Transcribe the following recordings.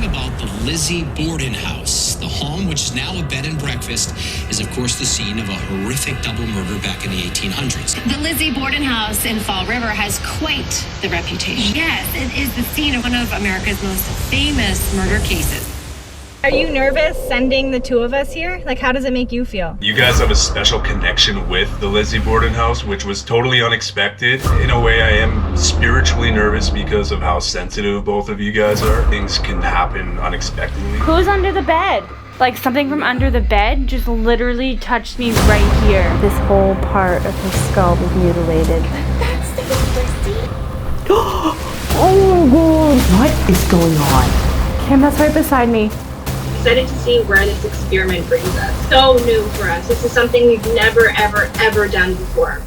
talking about the Lizzie Borden house. The home, which is now a bed and breakfast, is of course the scene of a horrific double murder back in the 1800s. The Lizzie Borden house in Fall River has quite the reputation. Yes, it is the scene of one of America's most famous murder cases. Are you nervous sending the two of us here? Like, how does it make you feel? You guys have a special connection with the Lizzie Borden house, which was totally unexpected. In a way, I am spiritually nervous because of how sensitive both of you guys are. Things can happen unexpectedly. Who's under the bed? Like something from under the bed just literally touched me right here. This whole part of his skull was mutilated. That's the Lizzie. Oh my god. What is going on? Kim, that's right beside me. Excited to see where this experiment brings us. So new for us. This is something we've never, ever, ever done before.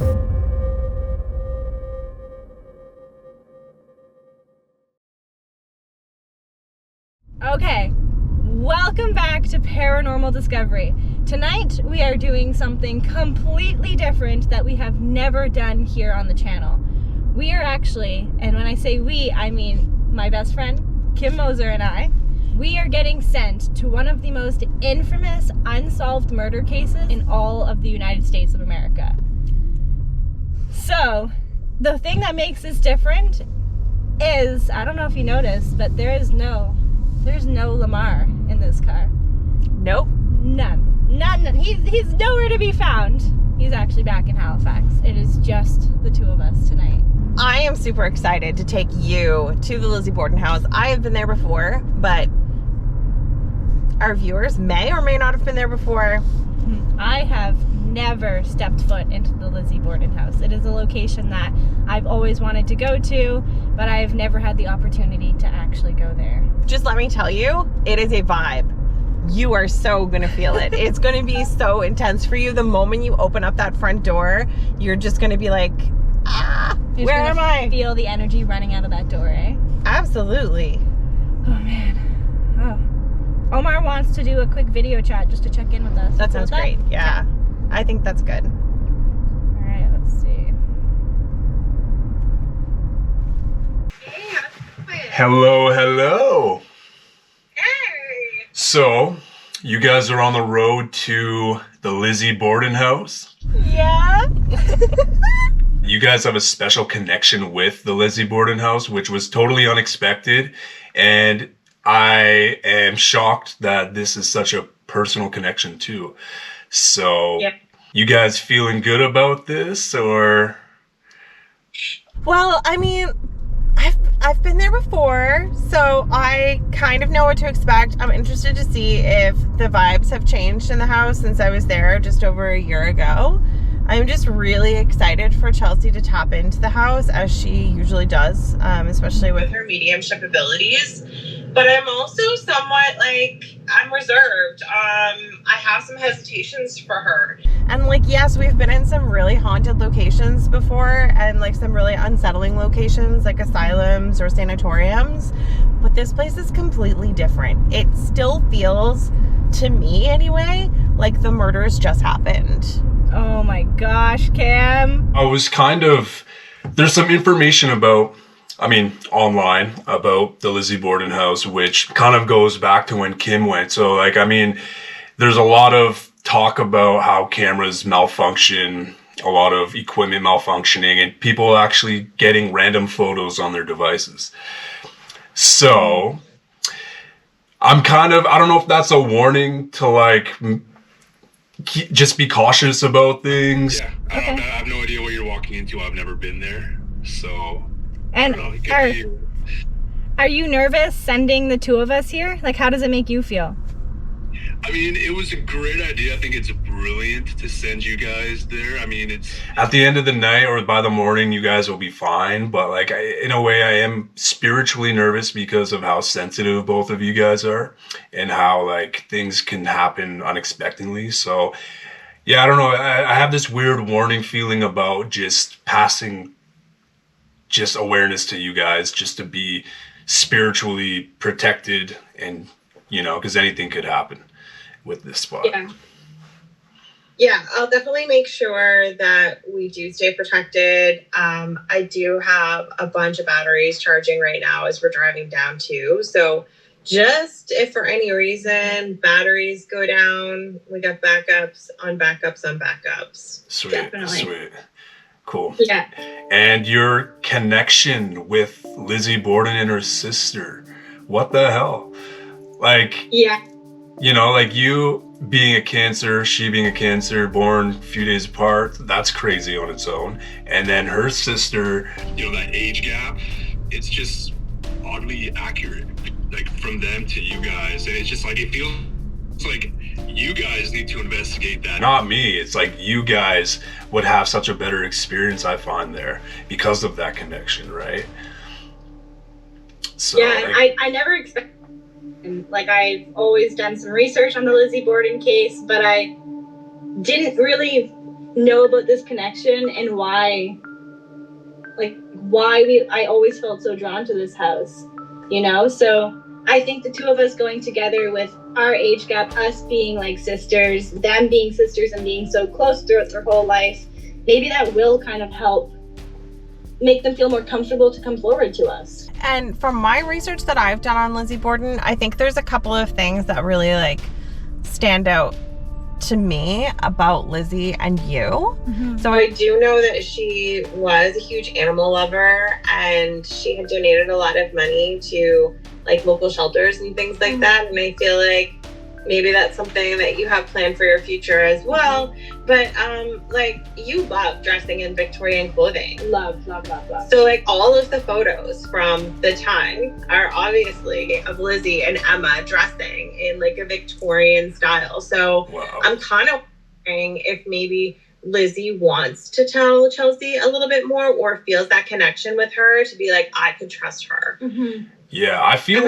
Okay, welcome back to Paranormal Discovery. Tonight we are doing something completely different that we have never done here on the channel. We are actually, and when I say we, I mean my best friend Kim Moser and I, we are getting sent to one of the most infamous unsolved murder cases in all of the United States of America. So, the thing that makes this different is, I don't know if you noticed, but there's no Lamar in this car. Nope. None. He's nowhere to be found. He's actually back in Halifax. It is just the two of us tonight. I am super excited to take you to the Lizzie Borden house. I have been there before, but our viewers may or may not have been there before. I have never stepped foot into the Lizzie Borden house. It is a location that I've always wanted to go to, but I've never had the opportunity to actually go there. Just let me tell you, it is a vibe. You are so gonna feel it. It's gonna be so intense for you. The moment you open up that front door, you're just gonna be like, where am I? Feel the energy running out of that door, eh? Absolutely. Oh man. Oh. Omar wants to do a quick video chat just to check in with us. That sounds great. Yeah. Okay. I think that's good. All right, let's see. Hello. Hey! So, you guys are on the road to the Lizzie Borden house? Yeah. You guys have a special connection with the Lizzie Borden house, which was totally unexpected. And I am shocked that this is such a personal connection too. So, yeah. You guys feeling good about this, or? Well, I mean, I've been there before, so I kind of know what to expect. I'm interested to see if the vibes have changed in the house since I was there just over a year ago. I'm just really excited for Chelsey to tap into the house as she usually does, especially with her mediumship abilities. But I'm also somewhat I'm reserved. I have some hesitations for her. And yes, we've been in some really haunted locations before and some really unsettling locations like asylums or sanatoriums. But this place is completely different. It still feels, to me anyway, like the murders just happened. Oh my gosh, Cam. There's some information online about the Lizzie Borden house, which kind of goes back to when Kim went. So there's a lot of talk about how cameras malfunction, a lot of equipment malfunctioning, and people actually getting random photos on their devices. So I don't know if that's a warning to just be cautious about things. Yeah, I have no idea what you're walking into. I've never been there, so. And are you nervous sending the two of us here? How does it make you feel? I mean, it was a great idea. I think it's brilliant to send you guys there. I mean, it's at the end of the night or by the morning, you guys will be fine. But in a way, I am spiritually nervous because of how sensitive both of you guys are and how things can happen unexpectedly. So, yeah, I don't know. I have this weird warning feeling about just passing just awareness to you guys, just to be spiritually protected, and because anything could happen with this spot. Yeah, I'll definitely make sure that we do stay protected. I do have a bunch of batteries charging right now as we're driving down too, so Just if for any reason batteries go down, we got backups on backups on backups. Sweet, Definitely. sweet. Cool. Yeah. And your connection with Lizzie Borden and her sister. What the hell? Like, Yeah. you know, like you being a Cancer, she being a Cancer, born a few days apart, that's crazy on its own. And then her sister, You know, that age gap, it's just oddly accurate. Like from them to you guys. And it's just like, it feels like you guys need to investigate that. not me, it's like you guys would have such a better experience, I find, there because of that connection, right? So, Yeah, like, I never expected. Like, I've always done some research on the Lizzie Borden case, but I didn't really know about this connection and why I always felt so drawn to this house, you know? So I think the two of us going together with our age gap, us being like sisters, them being sisters and being so close throughout their whole life, maybe that will kind of help make them feel more comfortable to come forward to us. And from my research that I've done on Lizzie Borden, I think there's a couple of things that really like stand out to me about Lizzie and you. So I do know that she was a huge animal lover and she had donated a lot of money to like local shelters and things like that. And I feel like maybe that's something that you have planned for your future as well. But like you love dressing in Victorian clothing. Love. So like all of the photos from the time are obviously of Lizzie and Emma dressing in like a Victorian style. So wow. I'm kind of wondering if maybe Lizzie wants to tell Chelsey a little bit more or feels that connection with her to be like, I could trust her. Yeah, I feel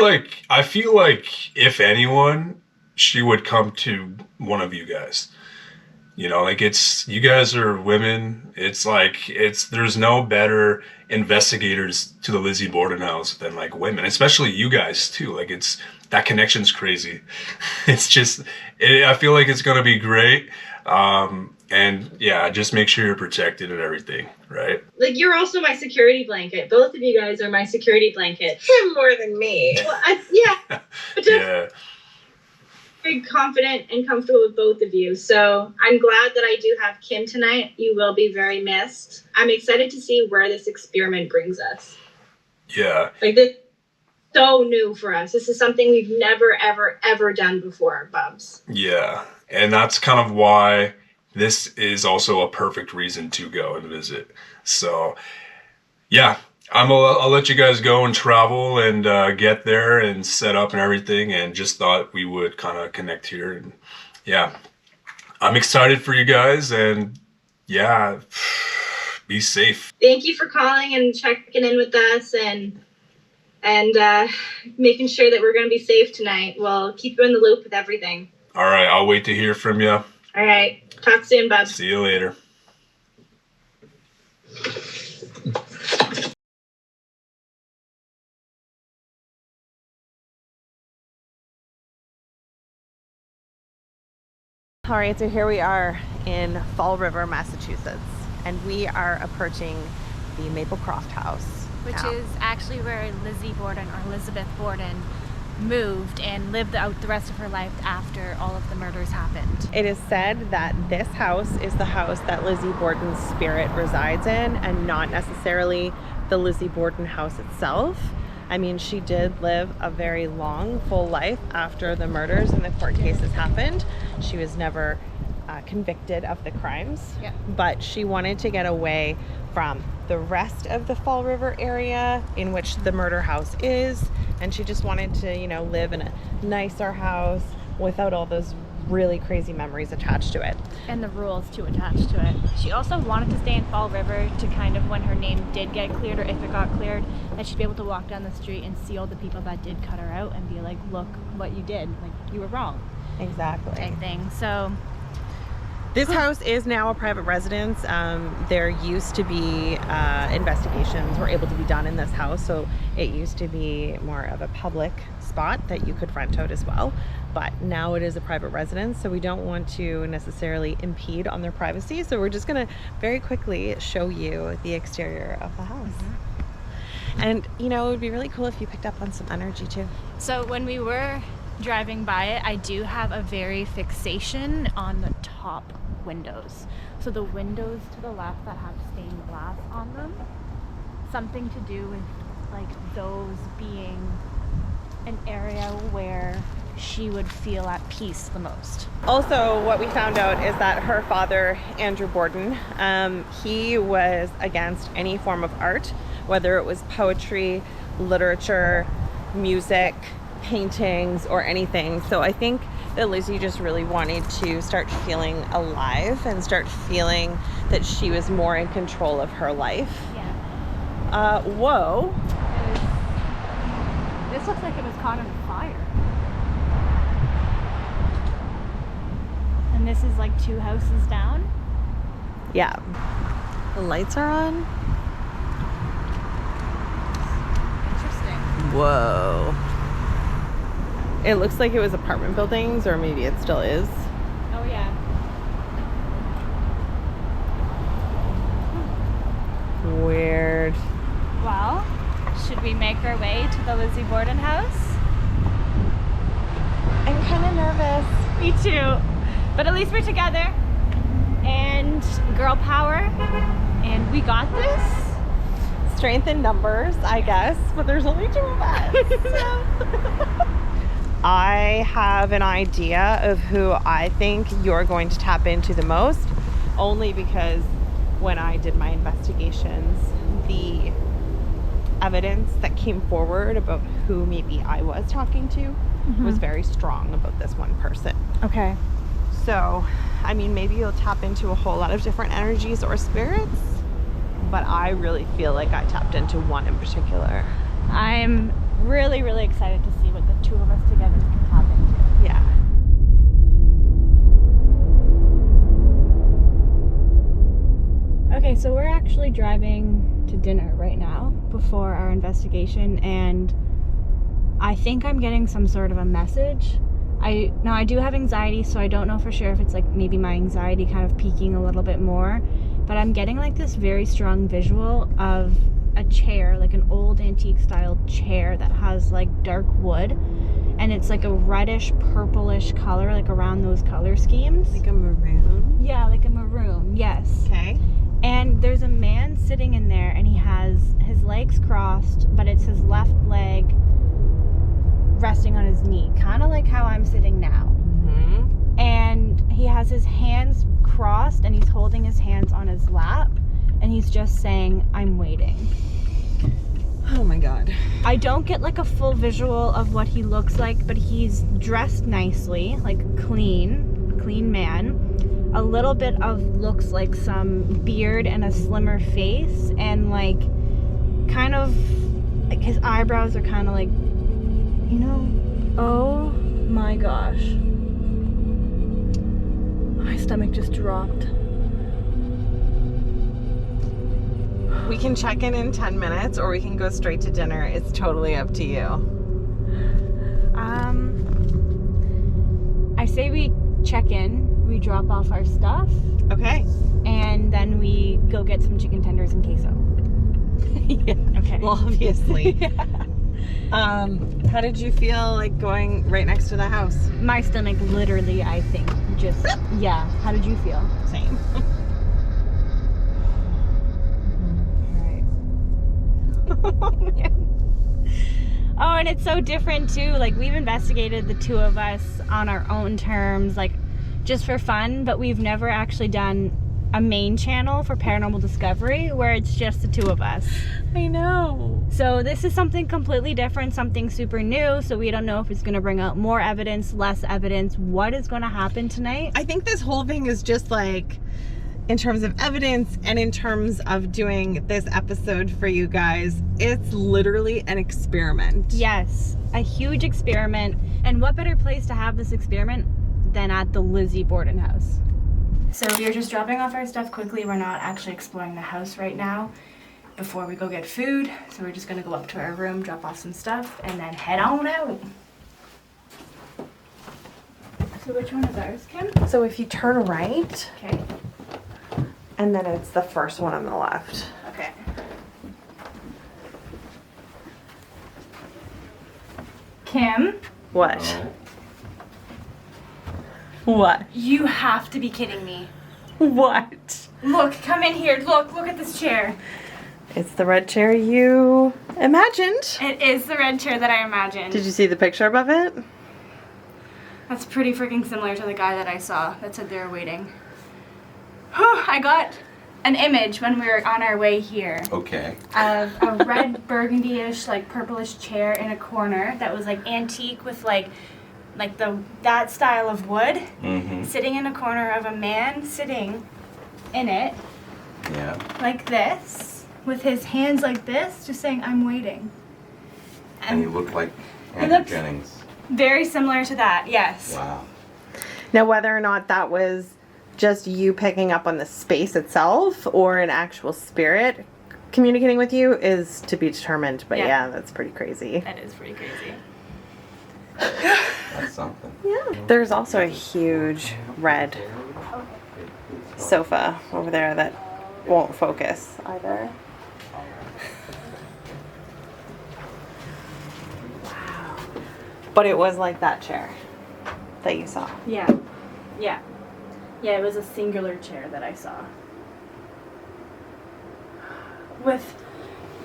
like if anyone, she would come to one of you guys. You know, like you guys are women. It's like, there's no better investigators to the Lizzie Borden house than like women, especially you guys too. Like that connection's crazy. It's just, I feel like it's going to be great. And yeah, just make sure you're protected and everything, right? Like, you're also my security blanket. Both of you guys are my security blanket. Him more than me. Well, yeah. But just Yeah. very confident and comfortable with both of you. So I'm glad that I do have Kim tonight. You will be very missed. I'm excited to see where this experiment brings us. Yeah. Like, this is so new for us. This is something we've never, ever, ever done before, Bubs. Yeah. And that's kind of why this is also a perfect reason to go and visit. So, yeah, I'll let you guys go and travel and get there and set up and everything. And just thought we would kind of connect here. And yeah, I'm excited for you guys. And yeah, be safe. Thank you for calling and checking in with us and making sure that we're going to be safe tonight. We'll keep you in the loop with everything. All right, I'll wait to hear from you. All right. Talk soon, Bubs. See you later. All right, so here we are in Fall River, Massachusetts, and we are approaching the Maplecroft house. Which now. is actually where Lizzie Borden, or Elizabeth Borden, moved and lived out the rest of her life after all of the murders happened. It is said that this house is the house that Lizzie Borden's spirit resides in and not necessarily the Lizzie Borden house itself. I mean, she did live a very long, full life after the murders and the court cases happened. She was never convicted of the crimes, but she wanted to get away from the rest of the Fall River area in which the murder house is, and she just wanted to, you know, live in a nicer house without all those really crazy memories attached to it. And the rules to attach to it. She also wanted to stay in Fall River to kind of, when her name did get cleared, or if it got cleared, that she'd be able to walk down the street and see all the people that did cut her out and be like, look what you did, like you were wrong. Exactly. Type thing. So this house is now a private residence. There used to be investigations were able to be done in this house, so it used to be more of a public spot that you could rent out as well. But now it is a private residence, so we don't want to necessarily impede on their privacy. So we're just gonna very quickly show you the exterior of the house. And, you know, it would be really cool if you picked up on some energy too. So when we were driving by it, I do have a very fixation on the top windows. So the windows to the left that have stained glass on them, something to do with like those being an area where she would feel at peace the most. Also, what we found out is that her father, Andrew Borden, he was against any form of art, whether it was poetry, literature, music, paintings, or anything. So I think that Lizzie just really wanted to start feeling alive and start feeling that she was more in control of her life. Yeah. Whoa. This looks like it was caught on fire. And this is like 2 houses down. Yeah. The lights are on. Interesting. Whoa. It looks like it was apartment buildings, or maybe it still is. Oh yeah. Weird. Well, should we make our way to the Lizzie Borden house? I'm kind of nervous. Me too. But at least we're together. And girl power. And we got this. Strength in numbers, I guess, but there's only 2 of us. I have an idea of who I think you're going to tap into the most, only because when I did my investigations, the evidence that came forward about who maybe I was talking to was very strong about this one person. Okay. So, I mean, maybe you'll tap into a whole lot of different energies or spirits, but I really feel like I tapped into one in particular. I'm really, really excited to see what the 2 of us together can tap into. Yeah. Okay, so we're actually driving to dinner right now before our investigation, and I think I'm getting some sort of a message. I do have anxiety, so I don't know for sure if it's like maybe my anxiety kind of peaking a little bit more, but I'm getting like this very strong visual of a chair, like an old antique style chair that has like dark wood, and it's like a reddish purplish color, like around those color schemes. Like a maroon? Yeah, like a maroon, yes. Okay. And there's a man sitting in there, and he has his legs crossed, but it's his left leg resting on his knee, kind of like how I'm sitting now. And he has his hands crossed, and he's holding his hands on his lap, and he's just saying, "I'm waiting." Oh my God. I don't get like a full visual of what he looks like, but he's dressed nicely, like clean man. A little bit of looks like some beard and a slimmer face, and like kind of like his eyebrows are kind of like, you know. Oh my gosh. My stomach just dropped. We can check in 10 minutes, or we can go straight to dinner. It's totally up to you. I say we check in, we drop off our stuff, Okay. and then we go get some chicken tenders and queso. Yeah. Okay. Well, obviously. How did you feel like going right next to the house? My stomach literally, I think, just, yeah. How did you feel? Same. Oh, and it's so different too. Like, we've investigated the 2 of us on our own terms, like just for fun, but we've never actually done a main channel for Paranormal Discovery where it's just the 2 of us. I know. So this is something completely different, something super new. So we don't know if it's going to bring out more evidence, less evidence, what is going to happen tonight. I think this whole thing is just like, in terms of evidence and in terms of doing this episode for you guys, it's literally an experiment. Yes, a huge experiment. And what better place to have this experiment than at the Lizzie Borden house? So we're just dropping off our stuff quickly. We're not actually exploring the house right now before we go get food. So we're just gonna go up to our room, drop off some stuff, and then head on out. So which one is ours, Kim? So if you turn right, Okay. and then it's the first one on the left. Okay. Kim, What? What? you have to be kidding me. What? Look, come in here. Look at this chair. It's the red chair you imagined. It is the red chair that I imagined. Did you see the picture above it? That's pretty freaking similar to the guy that I saw that said they were waiting. I got an image when we were on our way here Okay. of a red burgundy-ish, like purplish chair in a corner that was like antique with like that style of wood, sitting in a corner of a man sitting in it Yeah. like this with his hands like this, just saying, "I'm waiting." And you look like He Andrew looks Jennings. very similar to that, yes. Wow. Now, whether or not that was just you picking up on the space itself or an actual spirit communicating with you is to be determined. But yeah, that's pretty crazy. That is pretty crazy. That's something. Yeah. There's also a huge red sofa over there that won't focus either. Wow. But it was like that chair that you saw. Yeah. Yeah. Yeah, it was a singular chair that I saw. With,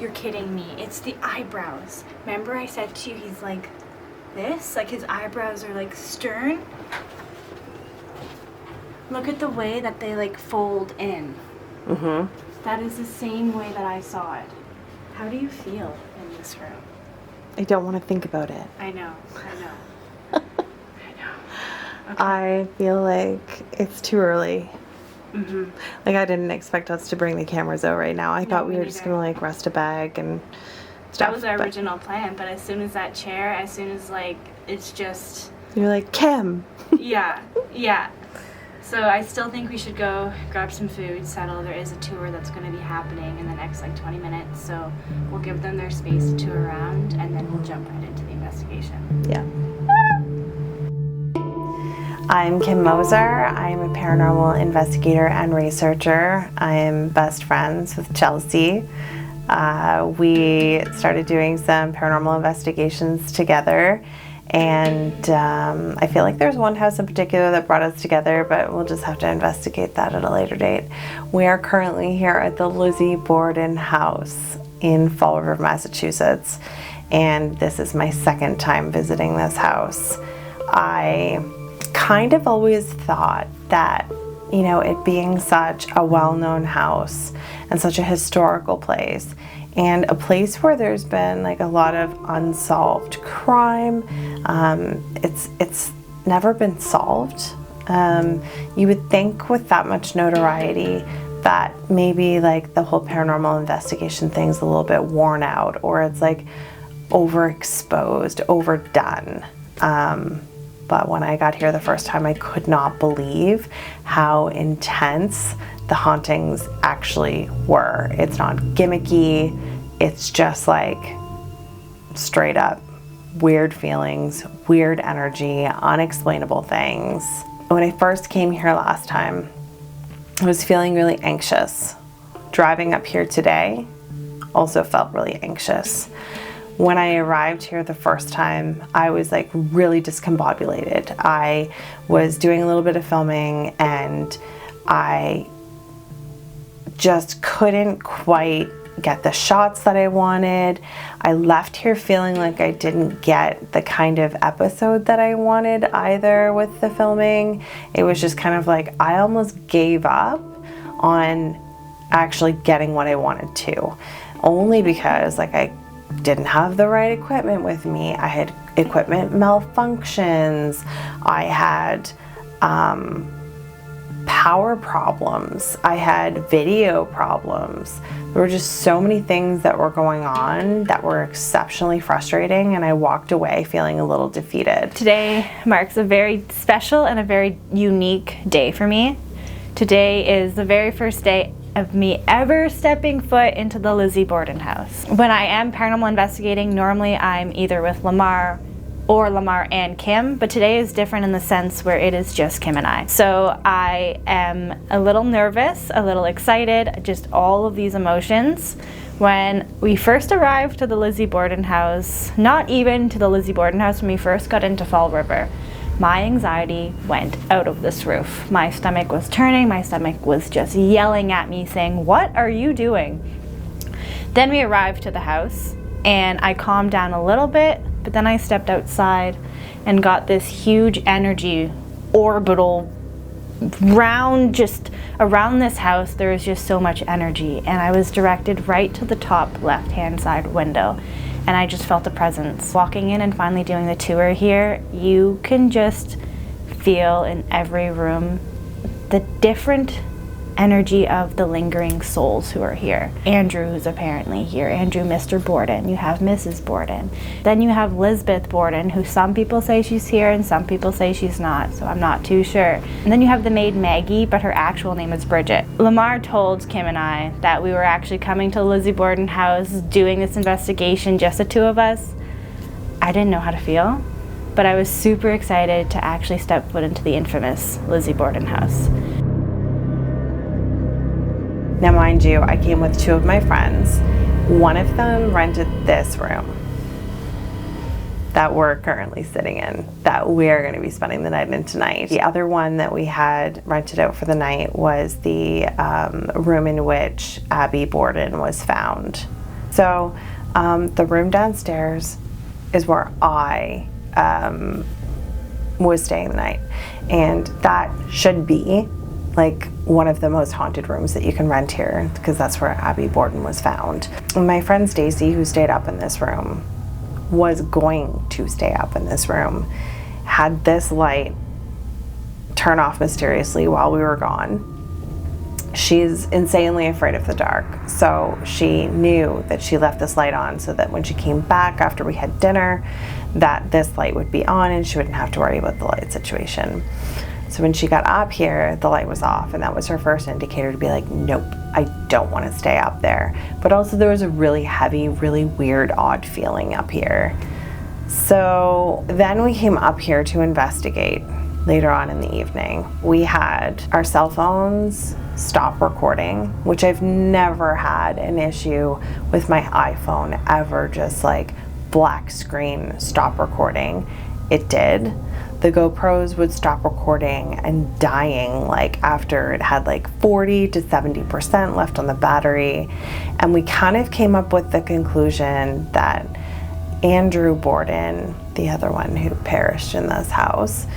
you're kidding me, it's the eyebrows. Remember I said to you he's like this? Like his eyebrows are like stern? Look at the way that they like fold in. That is the same way that I saw it. How do you feel in this room? I don't want to think about it. I know. I feel like it's too early. Like I didn't expect us to bring the cameras out right now. I thought we were just gonna like rest a bag and stuff. That was our original plan, but as soon as that chair, as soon as like, it's just... You're like, Kim. Yeah. So I still think we should go grab some food, settle. There is a tour that's going to be happening in the next like 20 minutes, so we'll give them their space to tour around, and then we'll jump right into the investigation. Yeah. I'm Kim Moser. I'm a paranormal investigator and researcher. I'm best friends with Chelsey. We started doing some paranormal investigations together, and I feel like there's one house in particular that brought us together, but we'll just have to investigate that at a later date. We are currently here at the Lizzie Borden house in Fall River, Massachusetts, and this is my second time visiting this house. I kind of always thought that, you know, it being such a well-known house and such a historical place and a place where there's been like a lot of unsolved crime, it's never been solved. You would think with that much notoriety that maybe like the whole paranormal investigation thing's a little bit worn out, or it's like overexposed, overdone. But when I got here the first time, I could not believe how intense the hauntings actually were. It's not gimmicky. It's just like straight up weird feelings, weird energy, unexplainable things. When I first came here last time, I was feeling really anxious. Driving up here today also felt really anxious. When I arrived here the first time, I was like really discombobulated. I was doing a little bit of filming and I just couldn't quite get the shots that I wanted. I left here feeling like I didn't get the kind of episode that I wanted either with the filming. It was just kind of like I almost gave up on actually getting what I wanted to, only because like I didn't have the right equipment with me. I had equipment malfunctions. I had power problems. I had video problems. There were just so many things that were going on that were exceptionally frustrating, and I walked away feeling a little defeated. Today marks a very special and a very unique day for me. Today is the very first day of me ever stepping foot into the Lizzie Borden house. When I am paranormal investigating, normally I'm either with Lamar or Lamar and Kim, but today is different in the sense where it is just Kim and I. So I am a little nervous, a little excited, just all of these emotions. When we first arrived to the Lizzie Borden house, not even to the Lizzie Borden house, when we first got into Fall River, my anxiety went out of this roof. My stomach was turning, my stomach was just yelling at me saying, "What are you doing?" Then we arrived to the house and I calmed down a little bit, but then I stepped outside and got this huge energy orbital round, just around this house. There was just so much energy, and I was directed right to the top left hand side window, and I just felt a presence. Walking in and finally doing the tour here, you can just feel in every room the different energy of the lingering souls who are here. Andrew, who's apparently here. Andrew, Mr. Borden. You have Mrs. Borden. Then you have Lisbeth Borden, who some people say she's here and some people say she's not, so I'm not too sure. And then you have the maid Maggie, but her actual name is Bridget. Lamar told Kim and I that we were actually coming to the Lizzie Borden house, doing this investigation, just the two of us. I didn't know how to feel, but I was super excited to actually step foot into the infamous Lizzie Borden house. Now, mind you, I came with two of my friends. One of them rented this room that we're currently sitting in, that we're going to be spending the night in tonight. The other one that we had rented out for the night was the room in which Abby Borden was found. So the room downstairs is where I was staying the night, and that should be like one of the most haunted rooms that you can rent here, because that's where Abby Borden was found. And my friend Stacy, who stayed up in this room, was going to stay up in this room, had this light turn off mysteriously while we were gone. She's insanely afraid of the dark, so she knew that she left this light on so that when she came back after we had dinner, that this light would be on and she wouldn't have to worry about the light situation. So when she got up here, the light was off, and that was her first indicator to be like, nope, I don't want to stay up there. But also there was a really heavy, really weird, odd feeling up here. So then we came up here to investigate later on in the evening. We had our cell phones stop recording, which I've never had an issue with my iPhone ever, just like black screen stop recording. It did. The GoPros would stop recording and dying like after it had like 40 to 70% left on the battery. And we kind of came up with the conclusion that Andrew Borden, the other one who perished in this house,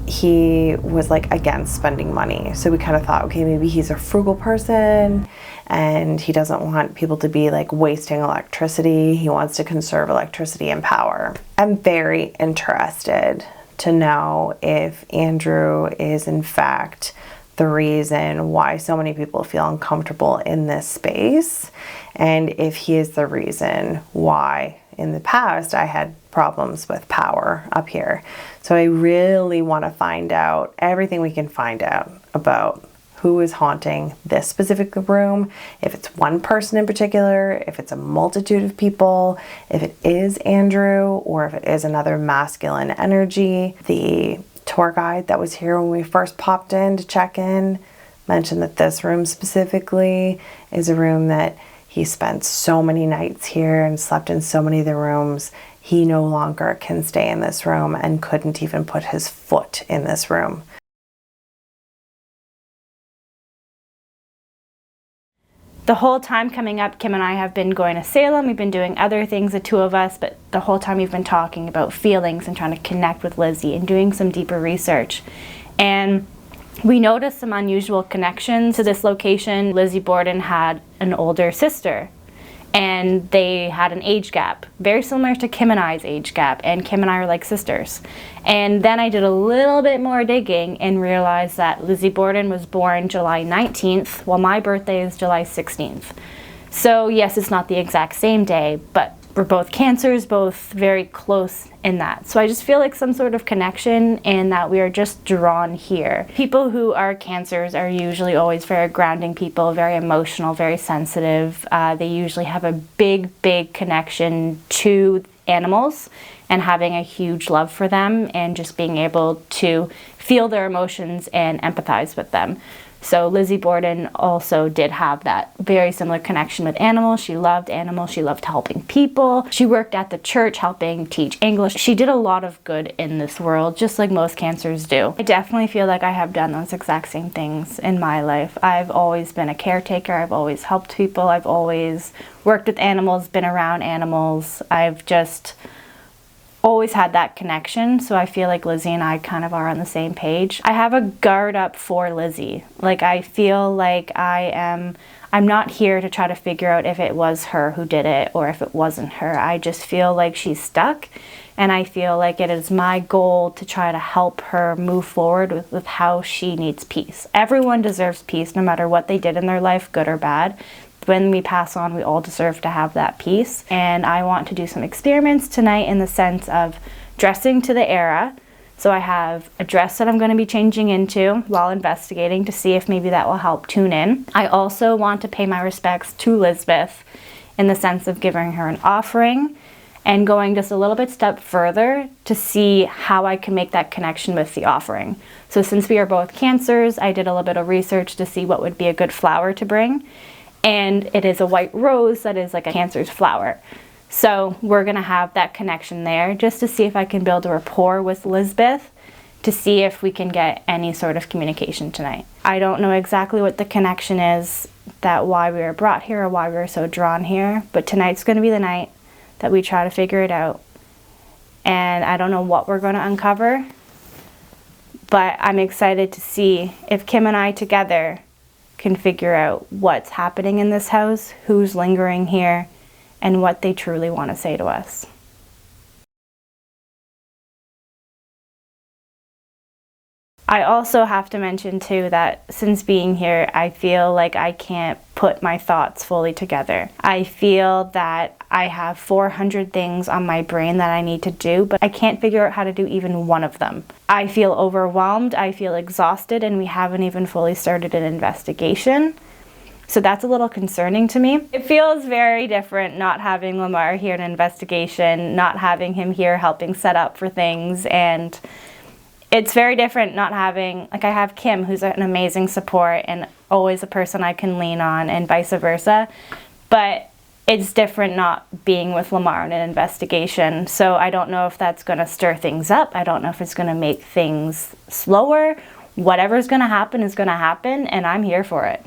he was like against spending money. So we kind of thought, okay, maybe he's a frugal person and he doesn't want people to be like wasting electricity. He wants to conserve electricity and power. I'm very interested to know if Andrew is in fact the reason why so many people feel uncomfortable in this space, and if he is the reason why in the past I had problems with power up here. So I really want to find out everything we can find out about who is haunting this specific room, if it's one person in particular, if it's a multitude of people, if it is Andrew, or if it is another masculine energy. The tour guide that was here when we first popped in to check in mentioned that this room specifically is a room that he spent so many nights here and slept in so many of the rooms. He no longer can stay in this room and couldn't even put his foot in this room. The whole time coming up, Kim and I have been going to Salem. We've been doing other things, the two of us, but the whole time we've been talking about feelings and trying to connect with Lizzie and doing some deeper research. And we noticed some unusual connections to this location. Lizzie Borden had an older sister, and they had an age gap, very similar to Kim and I's age gap, and Kim and I are like sisters. And then I did a little bit more digging and realized that Lizzie Borden was born July 19th, while my birthday is July 16th. So yes, it's not the exact same day, but we're both Cancers, both very close in that. So I just feel like some sort of connection, and that we are just drawn here. People who are Cancers are usually always very grounding people, very emotional, very sensitive. They usually have a big connection to animals and having a huge love for them and just being able to feel their emotions and empathize with them. So Lizzie Borden also did have that very similar connection with animals. She loved animals. She loved helping people. She worked at the church helping teach English. She did a lot of good in this world, just like most cancers do. I definitely feel like I have done those exact same things in my life. I've always been a caretaker. I've always helped people. I've always worked with animals, been around animals. I've just always had that connection, so I feel like Lizzie and I kind of are on the same page. I have a guard up for Lizzie. Like, I feel like I'm not here to try to figure out if it was her who did it or if it wasn't her. I just feel like she's stuck, and I feel like it is my goal to try to help her move forward with how she needs peace. Everyone deserves peace, no matter what they did in their life, good or bad. When we pass on, we all deserve to have that peace. And I want to do some experiments tonight in the sense of dressing to the era. So I have a dress that I'm going to be changing into while investigating to see if maybe that will help tune in. I also want to pay my respects to Lisbeth in the sense of giving her an offering and going just a little bit step further to see how I can make that connection with the offering. So since we are both cancers, I did a little bit of research to see what would be a good flower to bring. And it is a white rose that is like a cancer's flower. So we're gonna have that connection there just to see if I can build a rapport with Lisbeth to see if we can get any sort of communication tonight. I don't know exactly what the connection is, that why we were brought here or why we were so drawn here, but tonight's gonna be the night that we try to figure it out. And I don't know what we're gonna uncover, but I'm excited to see if Kim and I together can figure out what's happening in this house, who's lingering here, and what they truly want to say to us. I also have to mention too that since being here, I feel like I can't put my thoughts fully together. I feel that I have 400 things on my brain that I need to do, but I can't figure out how to do even one of them. I feel overwhelmed, I feel exhausted, and we haven't even fully started an investigation. So that's a little concerning to me. It feels very different not having Lamar here in an investigation, not having him here helping set up for things, and it's very different not having, like I have Kim, who's an amazing support and always a person I can lean on, and vice versa. But it's different not being with Lamar in an investigation. So I don't know if that's gonna stir things up. I don't know if it's gonna make things slower. Whatever's gonna happen is gonna happen, and I'm here for it.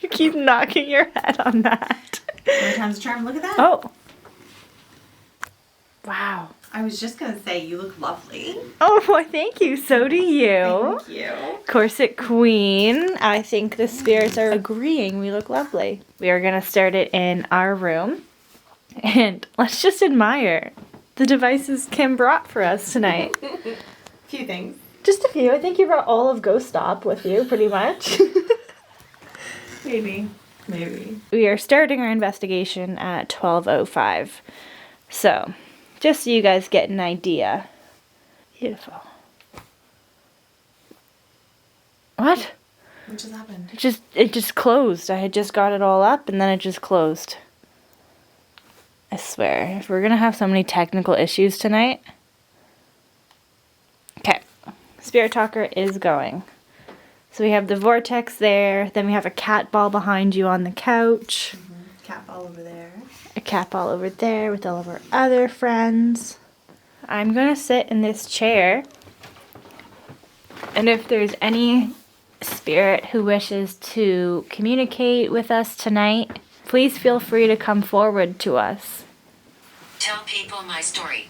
You keep knocking your head on that. Third time's a charm. Look at that. Oh. Wow. I was just gonna say you look lovely. Oh, well, thank you. So do you. Thank you. Corset Queen. I think the spirits are agreeing we look lovely. We are going to start it in our room. And let's just admire the devices Kim brought for us tonight. Few things. Just a few. I think you brought all of Ghost Stop with you, pretty much. Maybe. We are starting our investigation at 12:05. So, just so you guys get an idea. Beautiful. What? What just happened? It just closed. I had just got it all up and then it just closed. I swear, if we're gonna have so many technical issues tonight. Okay. Spirit Talker is going. So we have the vortex there, then we have a cat ball behind you on the couch. Mm-hmm. Cat ball over there. A cat ball over there with all of our other friends. I'm gonna sit in this chair. And if there's any spirit who wishes to communicate with us tonight, please feel free to come forward to us. Tell people my story.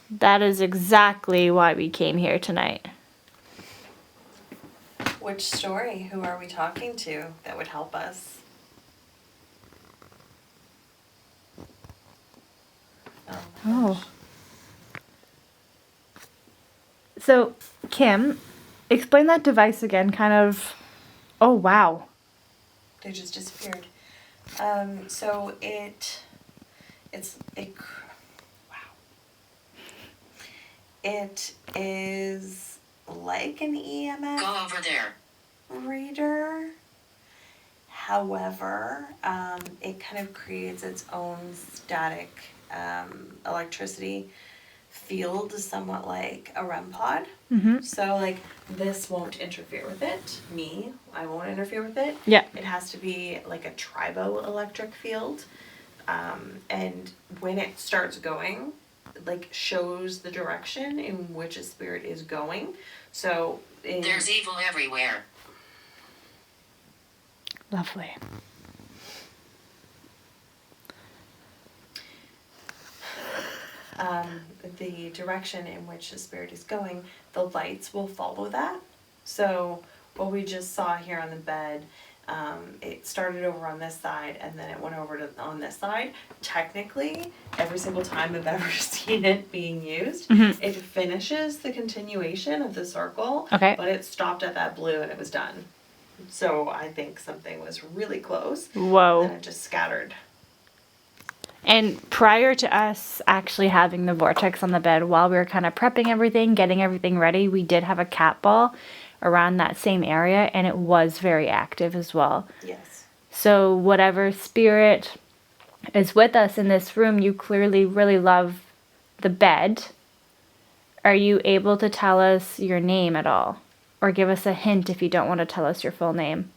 That is exactly why we came here tonight. Which story? Who are we talking to that would help us? Oh. So, Kim, explain that device again, kind of. Oh, wow. They just disappeared. So wow. It is like an EMF Go over there. reader. However, it kind of creates its own static electricity field, somewhat like a REM pod. So like this won't interfere with it. I won't interfere with it. Yeah. It has to be like a triboelectric field. And when it starts going, like shows the direction in which a spirit is going. So There's evil everywhere. Lovely. The direction in which the spirit is going, the lights will follow that. So what we just saw here on the bed, it started over on this side and then it went over to on this side. Technically, every single time I've ever seen it being used, it finishes the continuation of the circle, Okay. but it stopped at that blue and it was done. So I think something was really close. Whoa. And then it just scattered. And prior to us actually having the vortex on the bed, while we were kind of prepping everything, getting everything ready, we did have a cat ball around that same area, and it was very active as well. Yes. So whatever spirit is with us in this room, you clearly really love the bed. Are you able to tell us your name at all? Or give us a hint if you don't want to tell us your full name?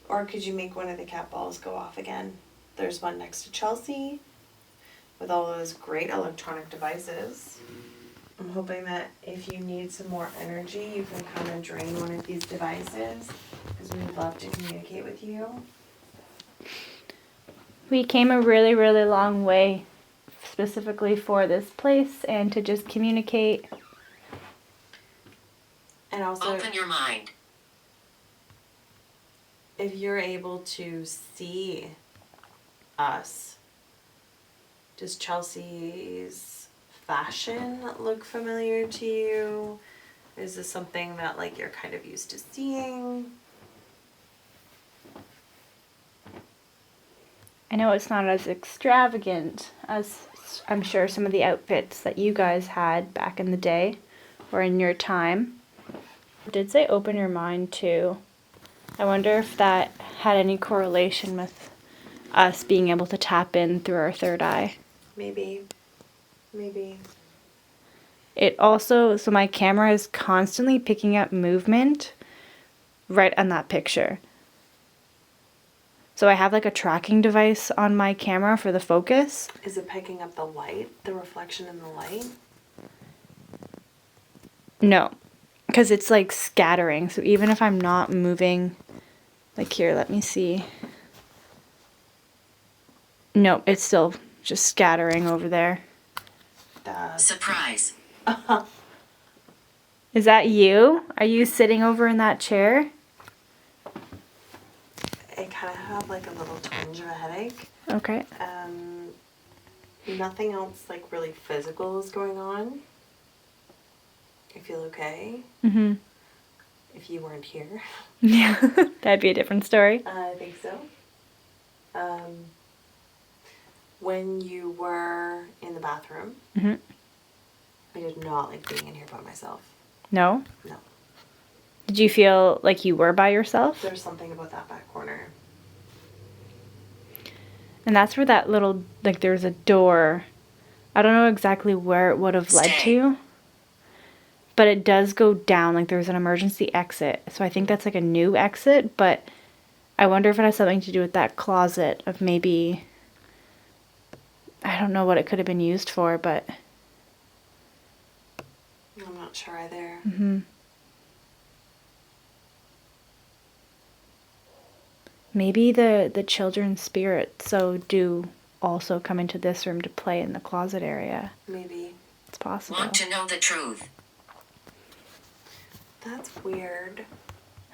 Or could you make one of the cat balls go off again? There's one next to Chelsey with all those great electronic devices. I'm hoping that if you need some more energy, you can come and drain one of these devices because we would love to communicate with you. We came a really, really long way specifically for this place and to just communicate. And also, Open your mind. if you're able to see us, does Chelsea's fashion look familiar to you? Is this something that like you're kind of used to seeing? I know it's not as extravagant as I'm sure some of the outfits that you guys had back in the day or in your time. It did say open your mind too. I wonder if that had any correlation with us being able to tap in through our third eye. Maybe. It also, so my camera is constantly picking up movement right on that picture. So I have like a tracking device on my camera for the focus. Is it picking up the light, the reflection in the light? No, because it's like scattering. So even if I'm not moving, like here, let me see. No, it's still just scattering over there. Surprise. Is that you? Are you sitting over in that chair? I kind of have like a little twinge of a headache. Okay. Nothing else like really physical is going on. I feel okay. Mm-hmm. If you weren't here. Yeah, that'd be a different story. I think so. When you were in the bathroom, Mm-hmm. I did not like being in here by myself. No? No. Did you feel like you were by yourself? There's something about that back corner. And that's where that little, like there's a door. I don't know exactly where it would have led to. But it does go down, like there's an emergency exit. So I think that's like a new exit, but I wonder if it has something to do with that closet of maybe, I don't know what it could have been used for, but I'm not sure either. mm-hmm. Maybe the children's spirits so do also come into this room to play in the closet area. Maybe. It's possible. Want to know the truth? That's weird.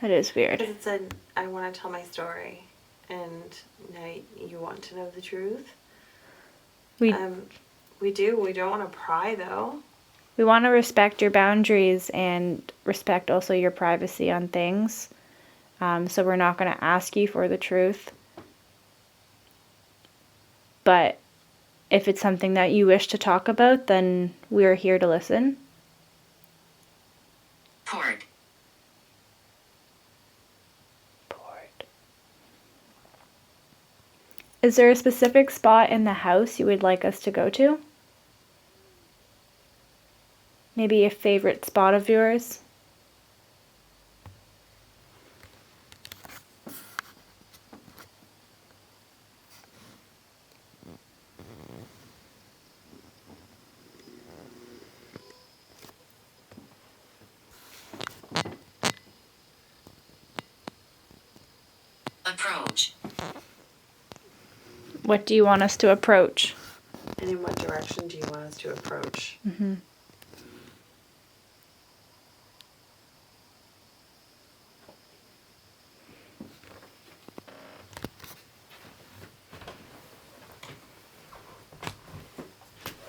It is weird. Because it said, I want to tell my story. And now you want to know the truth? We do. We don't want to pry, though. We want to respect your boundaries and respect also your privacy on things. So we're not going to ask you for the truth. But if it's something that you wish to talk about, then we're here to listen. Port. Is there a specific spot in the house you would like us to go to? Maybe a favorite spot of yours? Approach. What do you want us to approach? And in what direction do you want us to approach? Mm-hmm.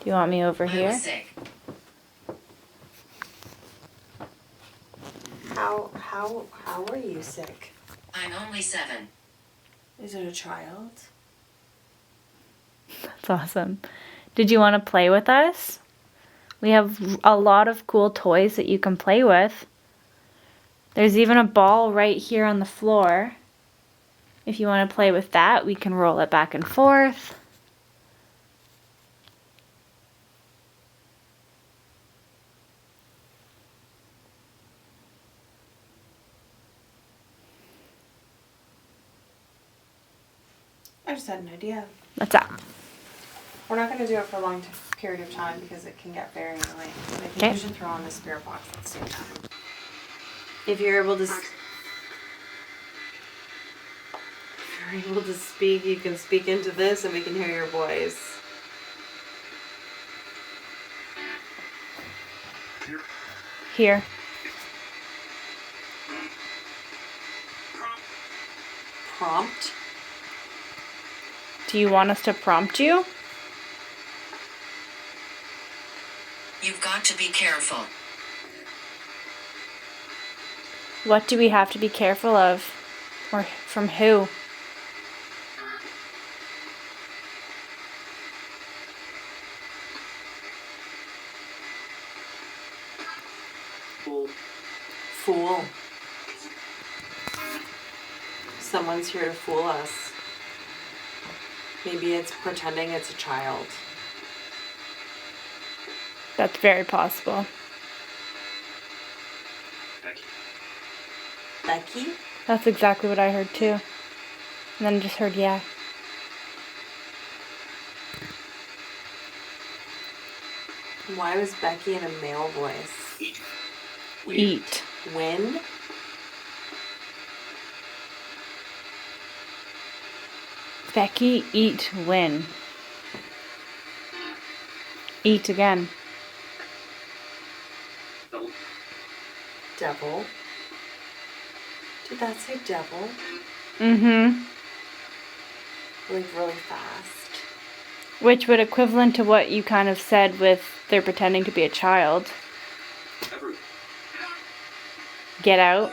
Do you want me over I here? was sick. How are you sick? I'm only 7. Is it a child? That's awesome. Did you want to play with us? We have a lot of cool toys that you can play with. There's even a ball right here on the floor. If you want to play with that, we can roll it back and forth. I just had an idea. What's that? We're not going to do it for a long period of time because it can get very annoying. So I think Okay. we should throw on the spirit box at the same time. If you're able to speak, you can speak into this and we can hear your voice. Here. Prompt. Do you want us to prompt you? You've got to be careful. What do we have to be careful of? Or from who? Fool. Someone's here to fool us. Maybe it's pretending it's a child. That's very possible. Becky? That's exactly what I heard too. And then I just heard yeah. Why was Becky in a male voice? Eat. When? Becky, eat, win. Eat again. Devil. Did that say devil? Mm-hmm. Like really fast. Which would equivalent to what you kind of said with they're pretending to be a child. Get out.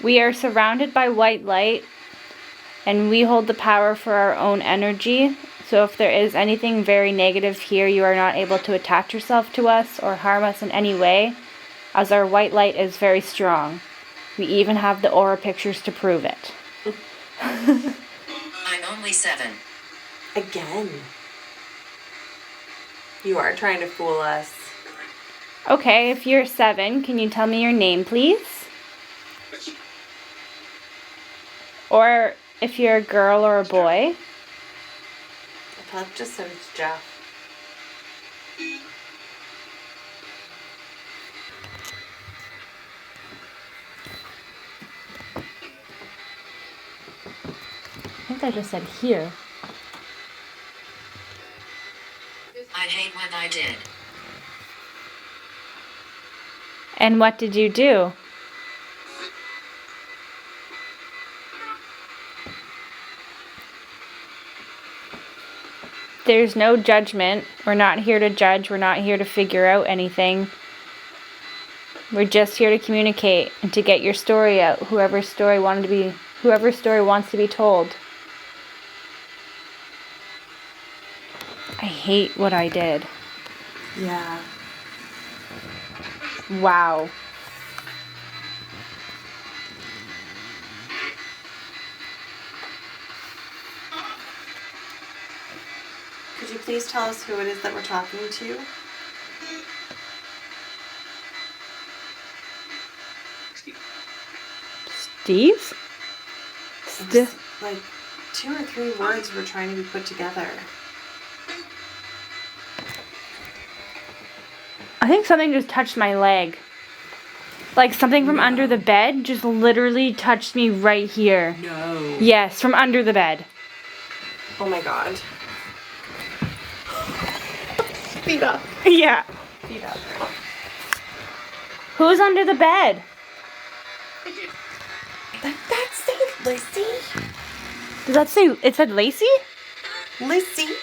We are surrounded by white light, and we hold the power for our own energy. So if there is anything very negative here, you are not able to attach yourself to us or harm us in any way, as our white light is very strong. We even have the aura pictures to prove it. I'm only 7. Again. You are trying to fool us. Okay, if you're 7, can you tell me your name, please? Or if you're a girl or a boy. I thought it just said it's Jeff. I think I just said here. I'd hate what I did. And what did you do? There's no judgment. We're not here to judge. We're not here to figure out anything. We're just here to communicate and to get your story out. Whoever story wants to be told. I hate what I did. Yeah. Wow. Could you please tell us who it is that we're talking to? Steve? It's like 2 or 3 words were trying to be put together. I think something just touched my leg. Like something from under the bed just literally touched me right here. No. Yes, from under the bed. Oh my god. Feet up. Yeah. Feet up. Who's under the bed? That's Lizzie. Does that say, it said Lacey? Lizzie.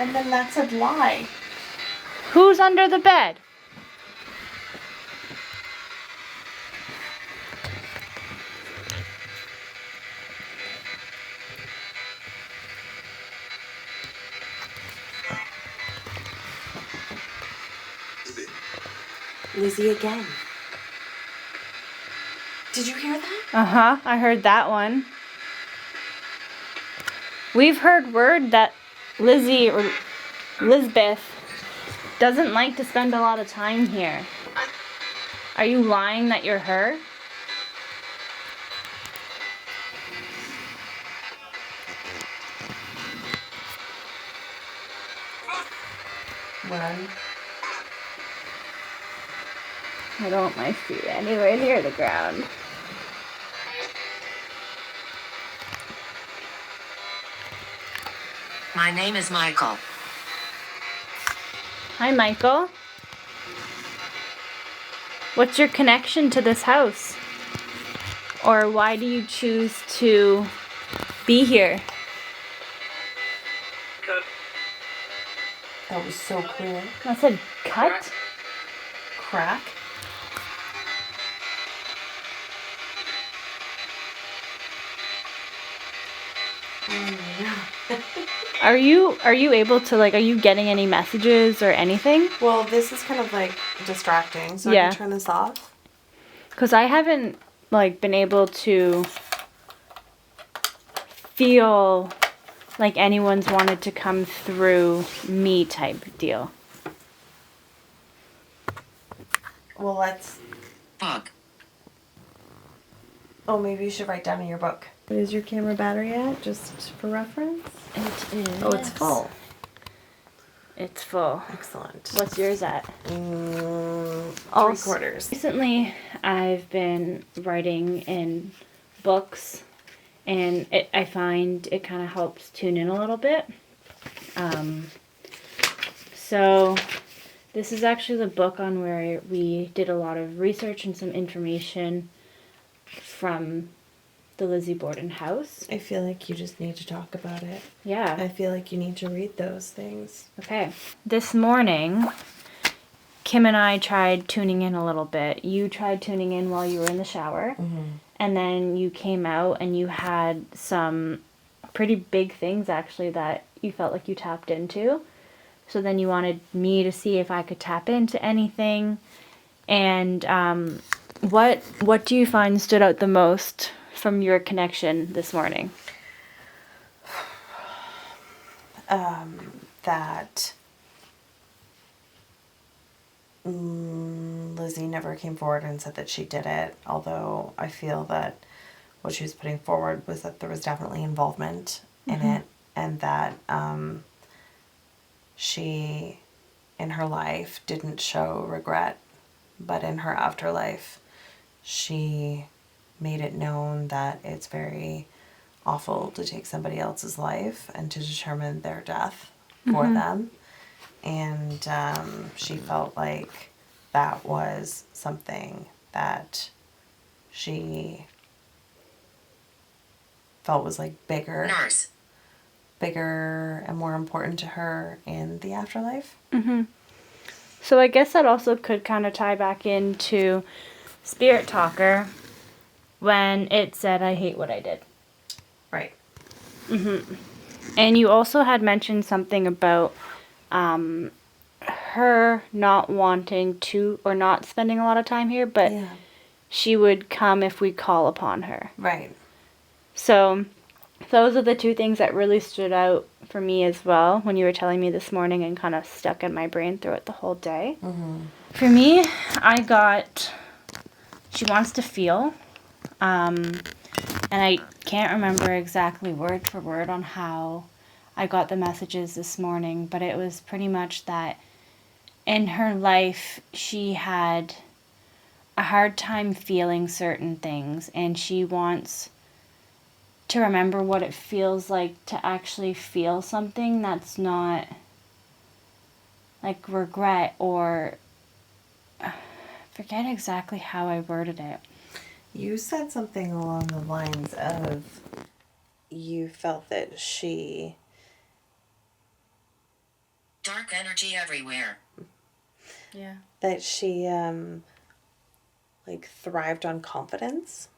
And then that said lie. Who's under the bed? Lizzie again. Did you hear that? Uh-huh, I heard that one. We've heard word that Lizzie or Lizbeth doesn't like to spend a lot of time here. Are you lying that you're her? Run. I don't want my feet anywhere near the ground. My name is Michael. Hi, Michael. What's your connection to this house? Or why do you choose to be here? That was so clear. I said cut? Crack. Are you able to, like, are you getting any messages or anything? Well, this is kind of like distracting, so Yeah. I can turn this off. Because I haven't, like, been able to feel like anyone's wanted to come through me type deal. Well, let's... Fuck. Oh, maybe you should write down in your book. What is your camera battery at, just for reference? It is. Oh, it's full. It's full. Excellent. What's yours at? 3/4. Recently, I've been writing in books, and I find it kind of helps tune in a little bit. So this is actually the book on where we did a lot of research and some information from the Lizzie Borden house. I feel like you just need to talk about it. Yeah. I feel like you need to read those things. Okay. This morning, Kim and I tried tuning in a little bit. You tried tuning in while you were in the shower. Mm-hmm. And then you came out and you had some pretty big things, actually, that you felt like you tapped into. So then you wanted me to see if I could tap into anything. And what do you find stood out the most from your connection this morning? That Lizzie never came forward and said that she did it, although I feel that what she was putting forward was that there was definitely involvement in it, and that she, in her life, didn't show regret, but in her afterlife, she made it known that it's very awful to take somebody else's life and to determine their death for them. And she felt like that was something that she felt was like bigger and more important to her in the afterlife. So I guess that also could kind of tie back into Spirit Talker when it said, I hate what I did. Right. Mm-hmm. And you also had mentioned something about her not wanting to, or not spending a lot of time here, but she would come if we call upon her. Right. So those are the two things that really stood out for me as well when you were telling me this morning, and kind of stuck in my brain throughout the whole day. Mm-hmm. For me, I got, she wants to feel, and I can't remember exactly word for word on how I got the messages this morning, but it was pretty much that in her life she had a hard time feeling certain things, and she wants to remember what it feels like to actually feel something that's not like regret, or forget exactly how I worded it. You said something along the lines of you felt that she... Dark energy everywhere. Yeah. That she, like, thrived on confidence.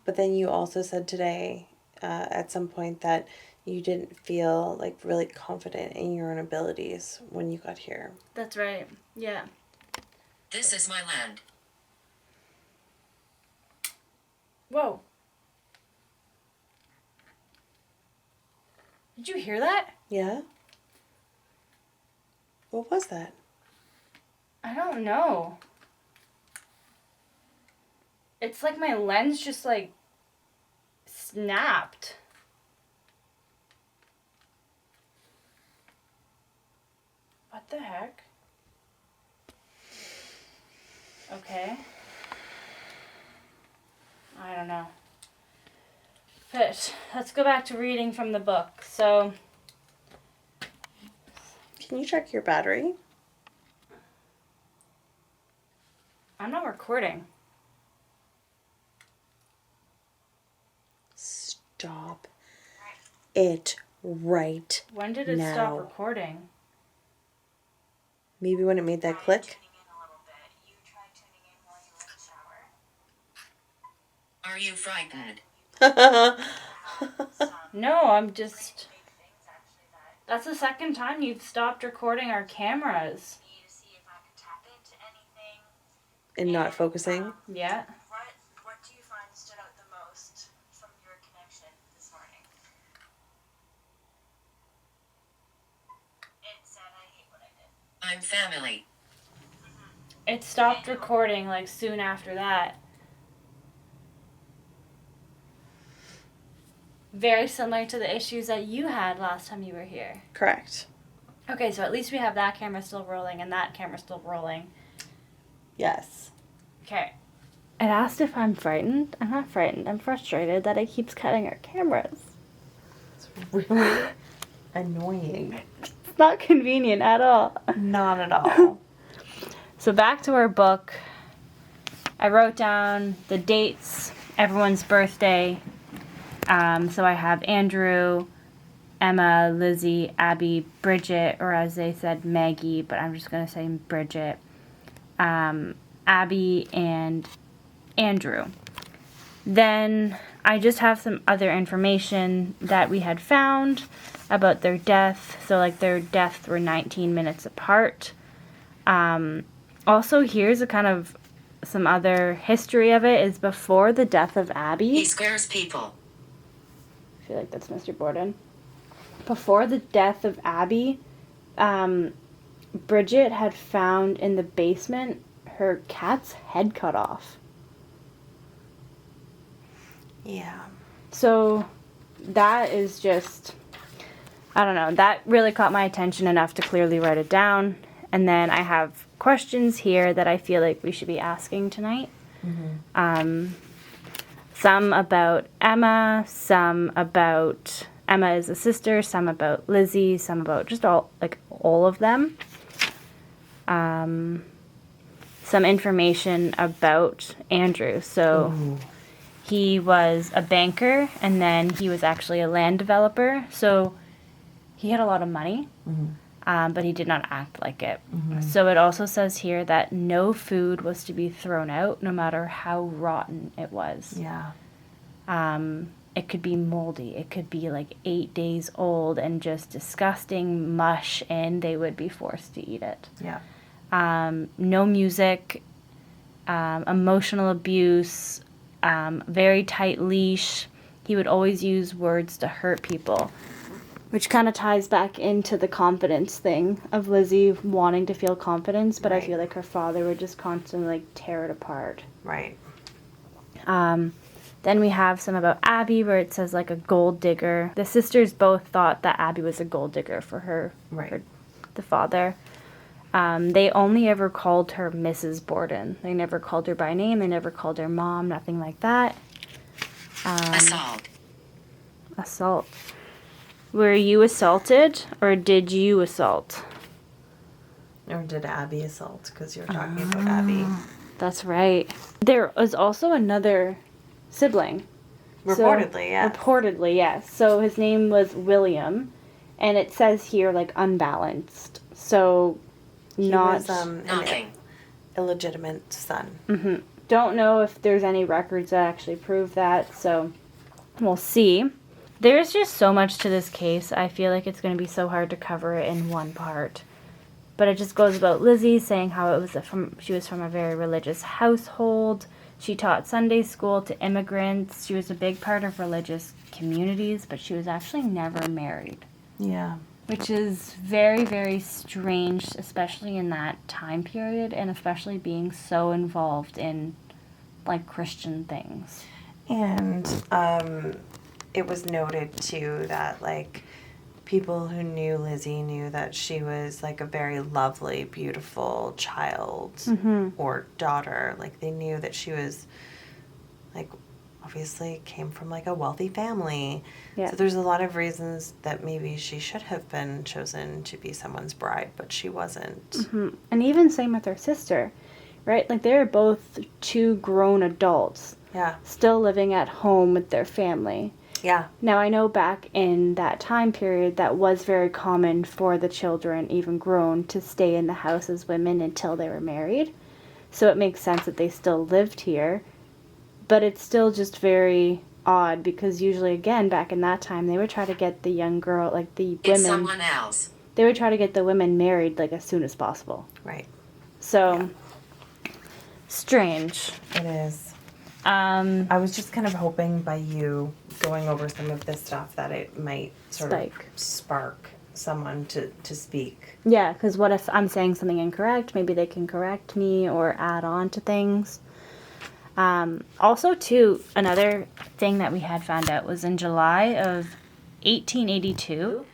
But then you also said today, at some point, that you didn't feel, like, really confident in your own abilities when you got here. That's right. Yeah. This is my land. Whoa. Did you hear that? Yeah? What was that? I don't know. It's like my lens just like snapped. What the heck? Okay. I don't know. But let's go back to reading from the book. So, Can you check your battery? I'm not recording. Stop it right When did it now. stop recording? Maybe when it made that click? Are you frightened? No, I'm just... That's the second time you've stopped recording our cameras. And not focusing? Yeah. What do you find stood out the most from your connection this morning? It said, I hate what I did. I'm family. It stopped recording like soon after that. Very similar to the issues that you had last time you were here. Correct. Okay, so at least we have that camera still rolling and that camera still rolling. Yes. Okay. It asked if I'm frightened. I'm not frightened. I'm frustrated that it keeps cutting our cameras. It's really annoying. It's not convenient at all. Not at all. So back to our book. I wrote down the dates, everyone's birthday. So I have Andrew, Emma, Lizzie, Abby, Bridget, or as they said, Maggie, but I'm just going to say Bridget, Abby, and Andrew. Then I just have some other information that we had found about their death. So like their deaths were 19 minutes apart. Also, here's a kind of some other history of it is before the death of Abby. He scares people. I feel like that's Mr. Borden. Before the death of Abby, Bridget had found in the basement her cat's head cut off. Yeah. So that is just, I don't know, that really caught my attention enough to clearly write it down. And then I have questions here that I feel like we should be asking tonight. Mm-hmm. Some about Emma, some about Emma is a sister, some about Lizzie, some about just all of them. Some information about Andrew. So he was a banker, and then he was actually a land developer. So he had a lot of money. Mm-hmm. but he did not act like it. So it also says here that no food was to be thrown out, no matter how rotten it was. Yeah. It could be moldy. It could be like 8 days old and just disgusting mush, and they would be forced to eat it. Yeah. No music, emotional abuse, very tight leash. He would always use words to hurt people, which kind of ties back into the confidence thing of Lizzie wanting to feel confidence, but I feel like her father would just constantly like tear it apart. Right. Then we have some about Abby, where it says like a gold digger. The sisters both thought that Abby was a gold digger for her, for the father. They only ever called her Mrs. Borden. They never called her by name. They never called her mom, nothing like that. Assault. Were you assaulted, or did you assault? Or did Abby assault? Because you're talking about Abby. That's right. There was also another sibling. Reportedly, yes. Reportedly, yes. So his name was William, and it says here, like, unbalanced. So, He not... was an illegitimate son. Don't know if there's any records that actually prove that, so we'll see. There's just so much to this case. I feel like it's going to be so hard to cover it in one part. But it just goes about Lizzie saying how it was she was from a very religious household. She taught Sunday school to immigrants. She was a big part of religious communities, but she was actually never married. Yeah. Which is very, very strange, especially in that time period, and especially being so involved in, like, Christian things. And it was noted, too, that, like, people who knew Lizzie knew that she was, like, a very lovely, beautiful child or daughter. Like, they knew that she was, like, obviously came from, like, a wealthy family. Yeah. So there's a lot of reasons that maybe she should have been chosen to be someone's bride, but she wasn't. And even same with her sister, right? Like, they're both 2 grown adults. Yeah. Still living at home with their family. Yeah. Now, I know back in that time period, that was very common for the children, even grown, to stay in the house as women until they were married. So it makes sense that they still lived here. But it's still just very odd, because usually, again, back in that time, they would try to get the young girl, like the women... It's someone else. They would try to get the women married, like, as soon as possible. Right. So, strange. It is. I was just kind of hoping by you going over some of this stuff that it might sort of spark someone to speak. Yeah, because what if I'm saying something incorrect? Maybe they can correct me or add on to things. Also, too, another thing that we had found out was in July of 1882,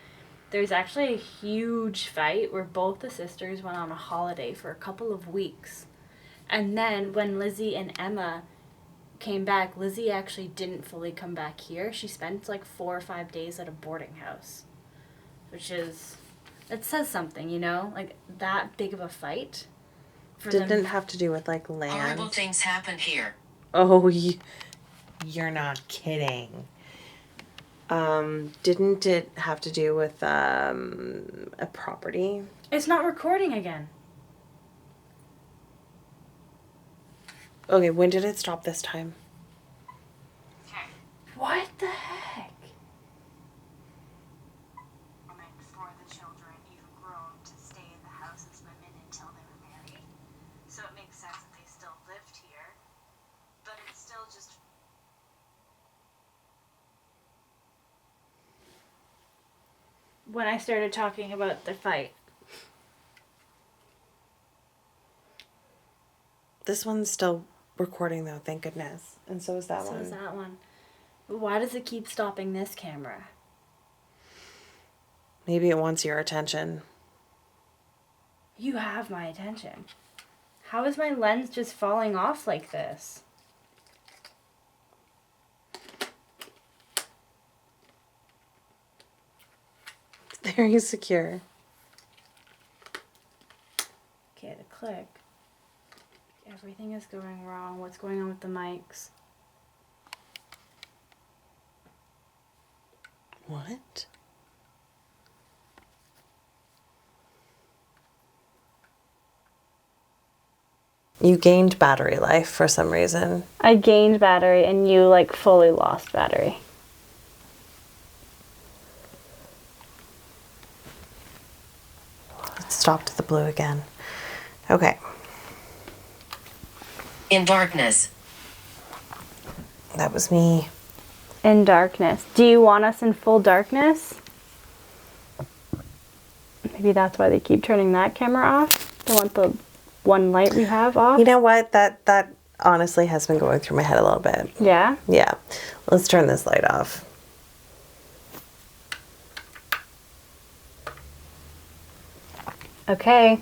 there's actually a huge fight where both the sisters went on a holiday for a couple of weeks. And then when Lizzie and Emma came back, Lizzie actually didn't fully come back here. She spent like 4 or 5 days at a boarding house, which is, it says something, you know, like that big of a fight. Didn't have to do with like land. Horrible things happened here. Oh, you're not kidding. Didn't it have to do with a property? It's not recording again. Okay, when did it stop this time? What the heck? For the children, even grown, to stay in the house as women until they were married. So it makes sense that they still lived here. But it's still just... When I started talking about the fight. This one's still recording though, thank goodness. And so is that one. So is that one. But why does it keep stopping this camera? Maybe it wants your attention. You have my attention. How is my lens just falling off like this? Very secure. Okay, the click. Everything is going wrong. What's going on with the mics? What? You gained battery life for some reason. I gained battery and you like fully lost battery. It stopped at the blue again. Okay. In darkness. That was me. In darkness. Do you want us in full darkness? Maybe that's why they keep turning that camera off. They want the one light we have off. You know what? That honestly has been going through my head a little bit. Yeah? Yeah. Let's turn this light off. Okay.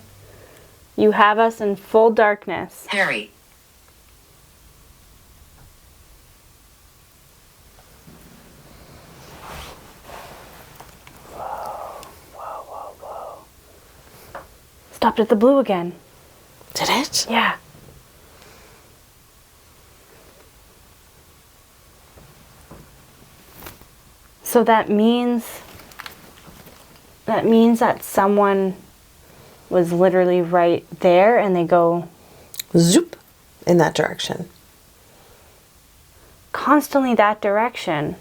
You have us in full darkness. Harry. Stopped at the blue again. Did it? Yeah. So that means that someone was literally right there and they go zoop in that direction. Constantly that direction.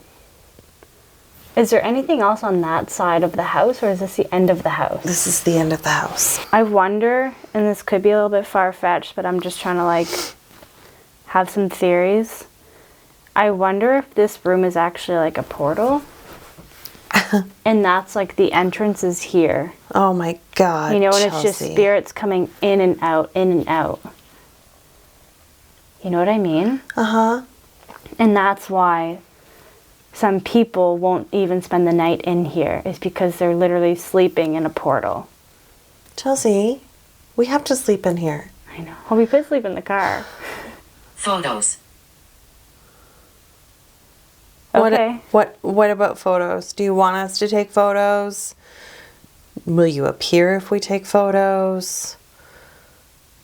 Is there anything else on that side of the house, or is this the end of the house? This is the end of the house. I wonder, and this could be a little bit far-fetched, but I'm just trying to like have some theories. I wonder if this room is actually like a portal. And that's like the entrance is here. Oh my God, you know, and Chelsey. it's just spirits coming in and out, in and out. You know what I mean? Uh-huh. And that's why some people won't even spend the night in here, is because they're literally sleeping in a portal. Chelsey, we have to sleep in here. I know. Well, we could sleep in the car. Photos. Okay. What about photos? Do you want us to take photos? Will you appear if we take photos?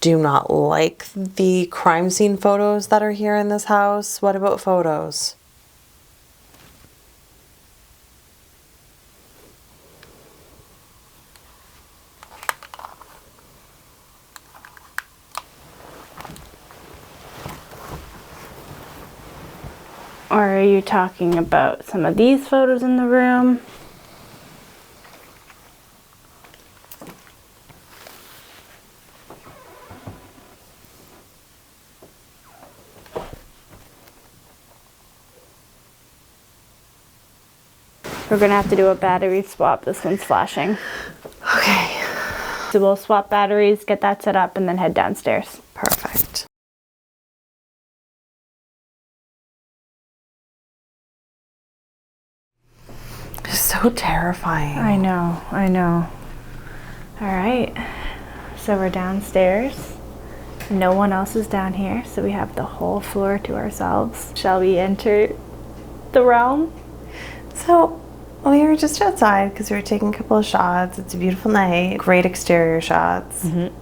Do you not like the crime scene photos that are here in this house? What about photos? Or are you talking about some of these photos in the room? We're gonna have to do a battery swap. This one's flashing. Okay. So we'll swap batteries, get that set up, and then head downstairs. Perfect. It's so terrifying. I know. All right, so we're downstairs. No one else is down here, so we have the whole floor to ourselves. Shall we enter the realm? So we were just outside because we were taking a couple of shots. It's a beautiful night. Great exterior shots. Mm-hmm.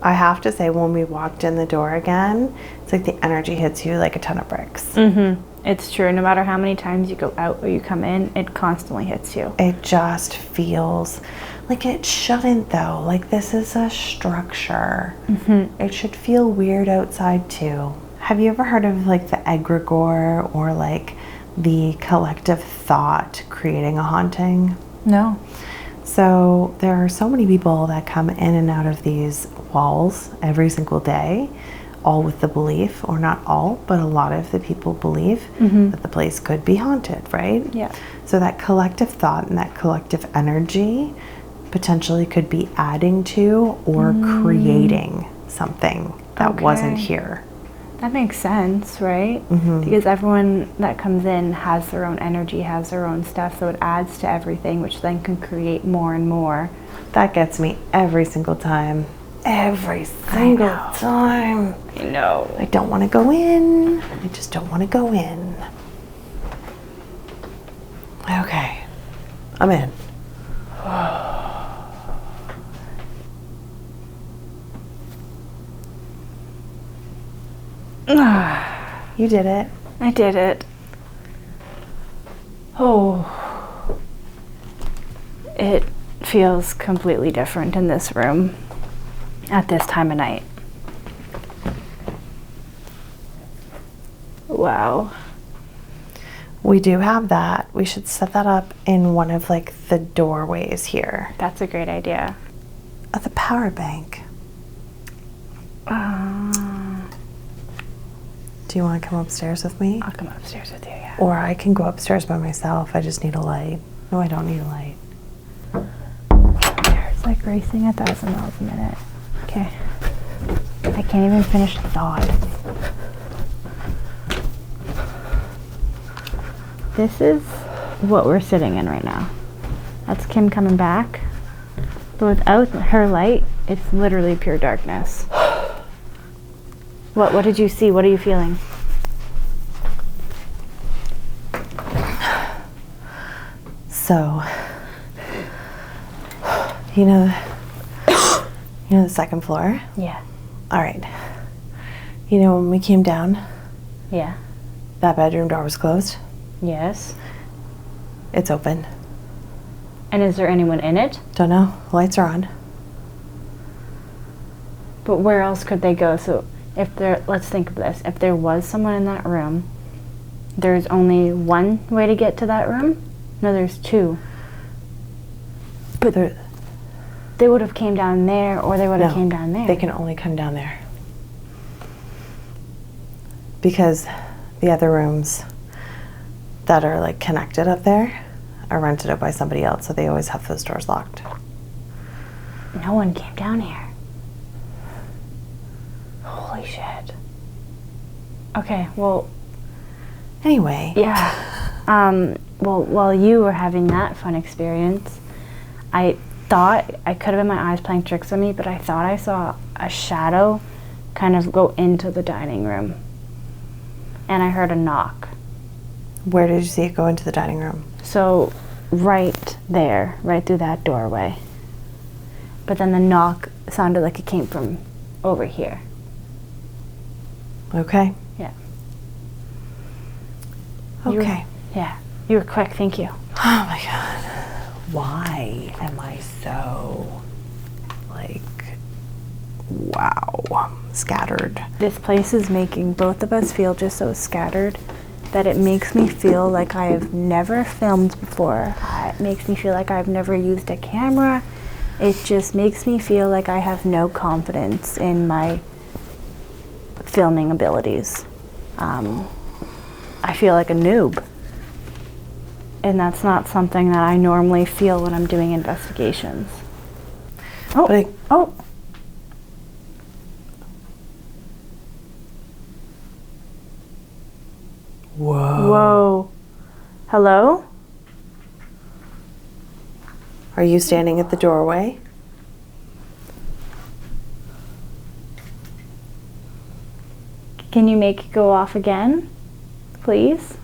I have to say, when we walked in the door again, it's like the energy hits you like a ton of bricks. Mm-hmm. It's true. No matter how many times you go out or you come in, it constantly hits you. It just feels like it shouldn't, though. Like, this is a structure. Mm-hmm. It should feel weird outside too. Have you ever heard of like the egregore, or like the collective thought creating a haunting? No. So there are so many people that come in and out of these walls every single day, all with the belief, or not all, but a lot of the people believe that the place could be haunted, right? Yeah. So that collective thought and that collective energy potentially could be adding to or creating something that wasn't here. That makes sense, right? Mm-hmm. Because everyone that comes in has their own energy, has their own stuff, so it adds to everything, which then can create more and more. That gets me every single time. Every single time. I know. I don't want to go in. I just don't want to go in. Okay. I'm in. You did it. I did it. Oh. It feels completely different in this room at this time of night. Wow. We do have that. We should set that up in one of like the doorways here. That's a great idea. The power bank. Do you want to come upstairs with me? I'll come upstairs with you, yeah. Or I can go upstairs by myself. I just need a light. No, I don't need a light. It's like racing 1,000 miles a minute. Okay. I can't even finish the thought. This is what we're sitting in right now. That's Kim coming back. But without her light, it's literally pure darkness. What did you see? What are you feeling? So, you know the second floor? Yeah. All right. You know when we came down, Yeah. that bedroom door was closed? Yes. It's open. And is there anyone in it? Don't know. Lights are on. But where else could they go? So let's think of this. If there was someone in that room, there's only one way to get to that room? No, there's two. But they would have came down there, or they would have came down there. They can only come down there. Because the other rooms that are like connected up there are rented out by somebody else, so they always have those doors locked. No one came down here. Holy shit. Okay, well... Anyway. Yeah. Well, while you were having that fun experience, I thought, I could have been my eyes playing tricks on me, but I thought I saw a shadow kind of go into the dining room. And I heard a knock. Where did you see it go into the dining room? So, right there, right through that doorway. But then the knock sounded like it came from over here. Okay. Yeah. Okay. Yeah. You were quick, thank you. Oh my god. Why am I so, like, wow, scattered? This place is making both of us feel just so scattered that it makes me feel like I have never filmed before. It makes me feel like I've never used a camera. It just makes me feel like I have no confidence in my filming abilities. I feel like a noob. And that's not something that I normally feel when I'm doing investigations. Oh, oh. Whoa. Whoa. Hello? Are you standing at the doorway? Can you make it go off again, please?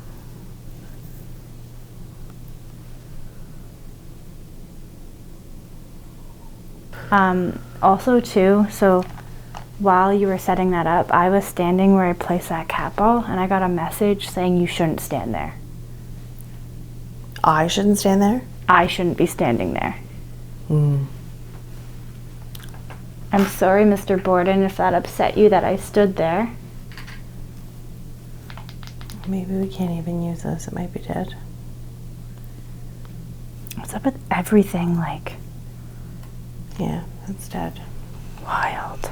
Also too, so while you were setting that up, I was standing where I placed that cat ball, and I got a message saying you shouldn't stand there. I shouldn't stand there? I shouldn't be standing there. Hmm. I'm sorry, Mr. Borden, if that upset you that I stood there. Maybe we can't even use this. It might be dead. What's up with everything, like? Yeah, it's dead. Wild.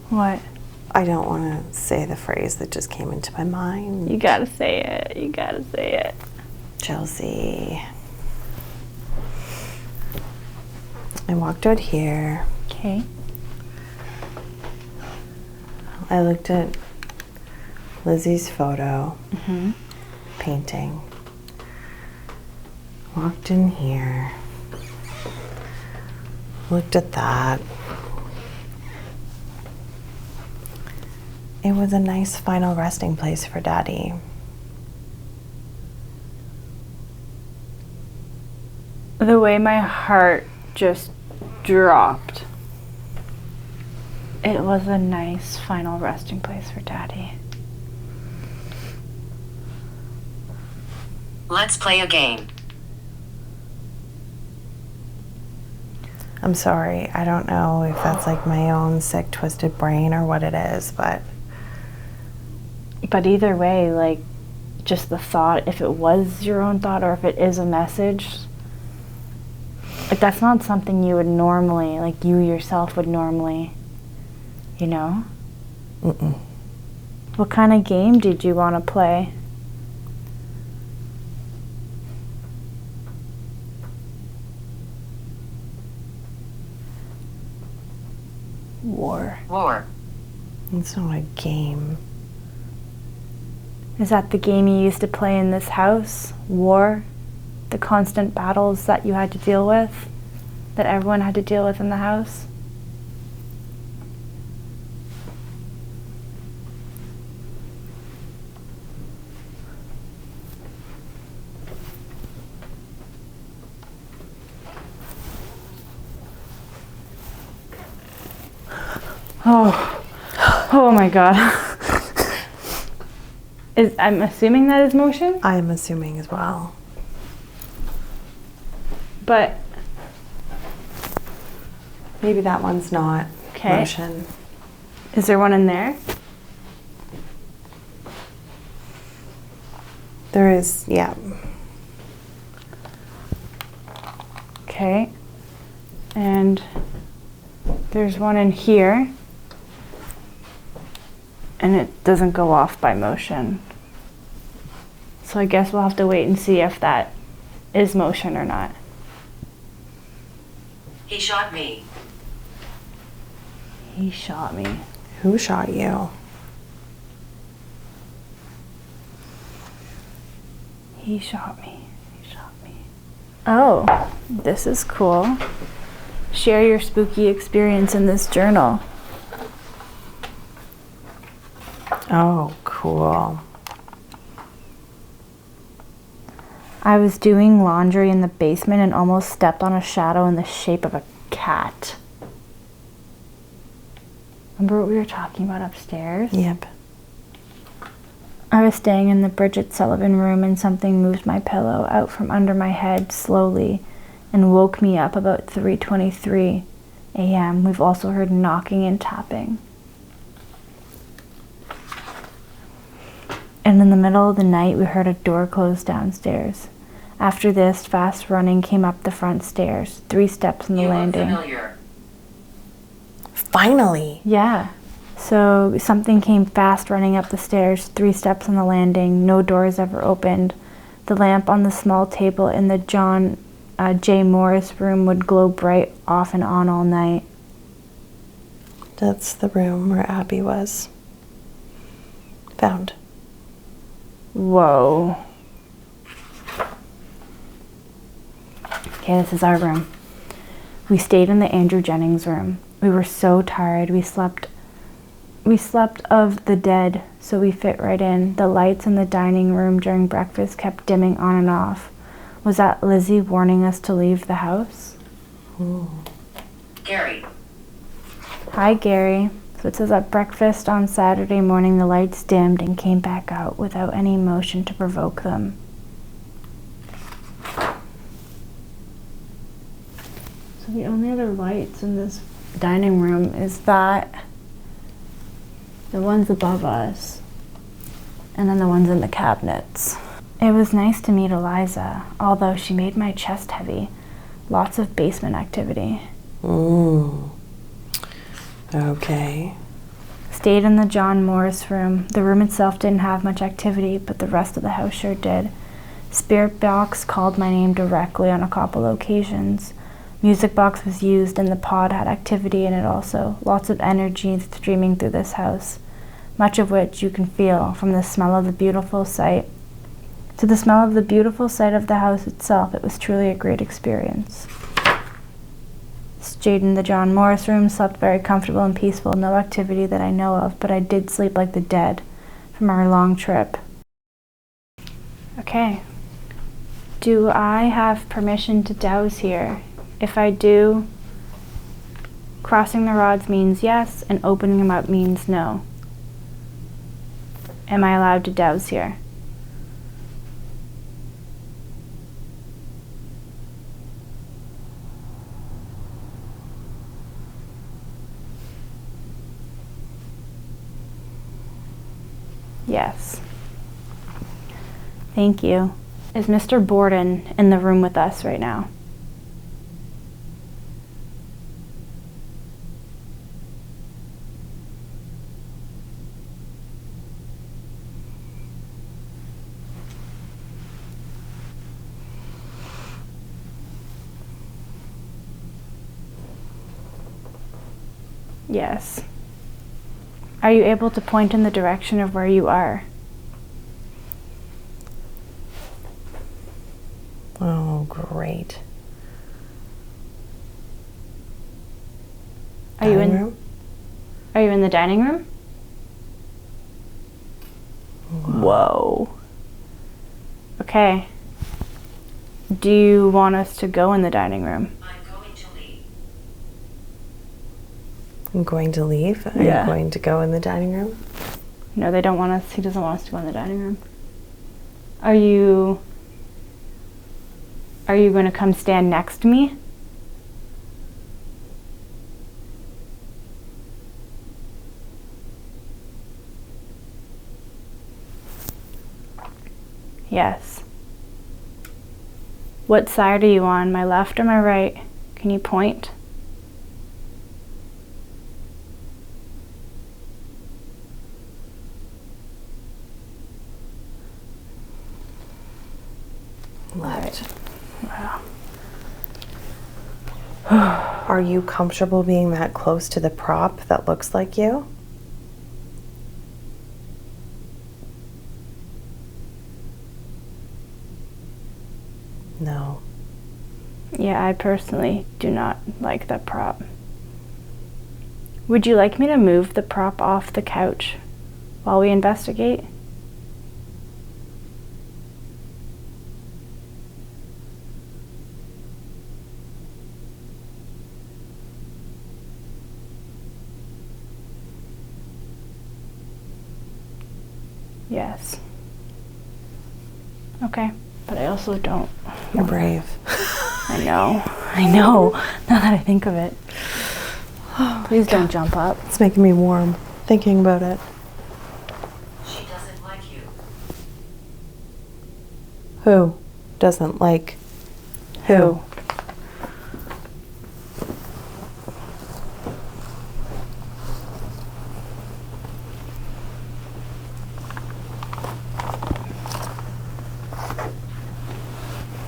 What? I don't want to say the phrase that just came into my mind. You gotta say it. You gotta say it. Chelsey. I walked out here. Okay. I looked at Lizzie's photo, Mm-hmm. painting. Walked in here. Looked at that. It was a nice final resting place for Daddy. The way my heart just dropped. It was a nice final resting place for Daddy. Let's play a game. I'm sorry. I don't know if that's like my own sick, twisted brain or what it is, but either way, like, just the thought, if it was your own thought or if it is a message, like, that's not something you would normally, like, you yourself would normally, you know? Mm-mm. What kind of game did you want to play? War. War. It's not a game. Is that the game you used to play in this house? War? The constant battles that you had to deal with? That everyone had to deal with in the house? Oh my God. I'm assuming that is motion? I'm assuming as well. But maybe that one's not motion. Is there one in there? There is, yeah. Okay. And there's one in here. And it doesn't go off by motion. So I guess we'll have to wait and see if that is motion or not. He shot me. He shot me. Who shot you? He shot me. He shot me. Oh, this is cool. Share your spooky experience in this journal. Oh, cool. I was doing laundry in the basement and almost stepped on a shadow in the shape of a cat. Remember what we were talking about upstairs? Yep. I was staying in the Bridget Sullivan room and something moved my pillow out from under my head slowly and woke me up about 3:23 a.m. We've also heard knocking and tapping. And in the middle of the night, we heard a door close downstairs. After this, fast running came up the front stairs, 3 steps on the landing. Familiar. Finally. Yeah. So something came fast running up the stairs, 3 steps on the landing, no doors ever opened. The lamp on the small table in the John J. Morris room would glow bright off and on all night. That's the room where Abby was found. Whoa. Okay, this is our room. We stayed in the Andrew Jennings room. We were so tired. We slept of the dead, so we fit right in. The lights in the dining room during breakfast kept dimming on and off. Was that Lizzie warning us to leave the house? Ooh. Gary. Hi, Gary. So it says at breakfast on Saturday morning, the lights dimmed and came back out without any motion to provoke them. So the only other lights in this dining room is that, the ones above us, and then the ones in the cabinets. It was nice to meet Eliza, although she made my chest heavy. Lots of basement activity. Okay. Stayed in the John Morris room. The room itself didn't have much activity, but the rest of the house sure did. Spirit box called my name directly on a couple occasions. Music box was used and the pod had activity in it also. Lots of energy streaming through this house, much of which you can feel from the smell of the beautiful sight. To the smell of the beautiful sight of the house itself, it was truly a great experience. Stayed in the John Morris room, slept very comfortable and peaceful, no activity that I know of, but I did sleep like the dead from our long trip. Okay. Do I have permission to douse here? If I do, crossing the rods means yes, and opening them up means no. Am I allowed to douse here? Yes. Thank you. Is Mr. Borden in the room with us right now? Yes. Are you able to point in the direction of where you are? Oh, great. Are you in Dining room? Are you in the dining room? Whoa. Okay. Do you want us to go in the dining room? I'm going to leave? Are Yeah. you going to go in the dining room? No, they don't want us. He doesn't want us to go in the dining room. Are you going to come stand next to me? Yes. What side are you on? My left or my right? Can you point? Left. Wow. Are you comfortable being that close to the prop that looks like you? No. Yeah, I personally do not like that prop. Would you like me to move the prop off the couch while we investigate? Yes. Okay, but I also don't. You're brave. I know. Now that I think of it. Please don't jump up. It's making me warm thinking about it. She doesn't like you. Who doesn't like who?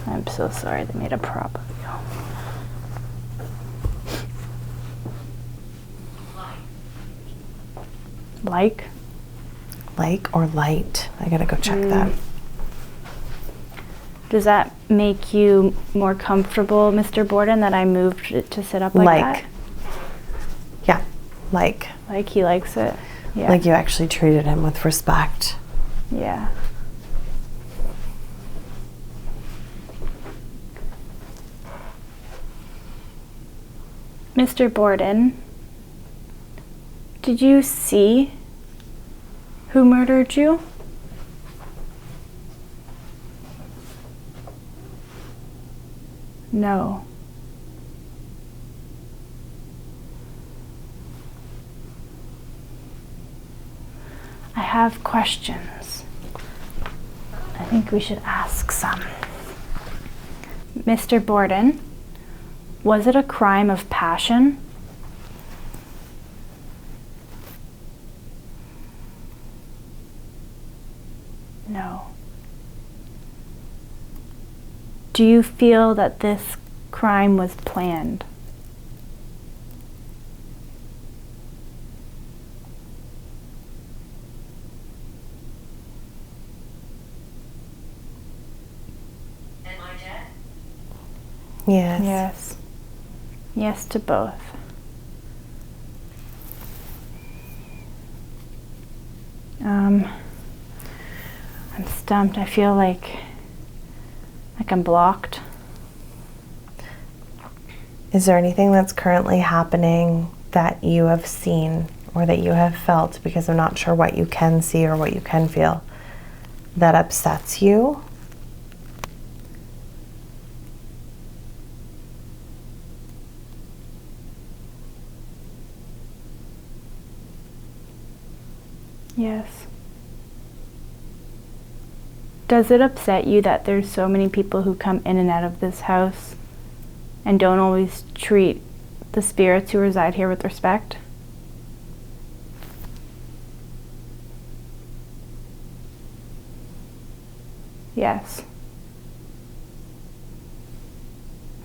I'm so sorry they made a prop of you. Like? Like or light? I gotta go check that. Does that make you more comfortable, Mr. Borden, that I moved it to sit up like that? Yeah, like. Like he likes it? Yeah. Like you actually treated him with respect. Yeah. Mr. Borden, did you see who murdered you? No. I have questions. I think we should ask some. Mr. Borden, was it a crime of passion? No. Do you feel that this crime was planned? Am I dead? Yes. Yes. Yes to both. I'm stumped. I feel like I'm blocked. Is there anything that's currently happening that you have seen or that you have felt, because I'm not sure what you can see or what you can feel, that upsets you? Yes. Does it upset you that there's so many people who come in and out of this house and don't always treat the spirits who reside here with respect? Yes.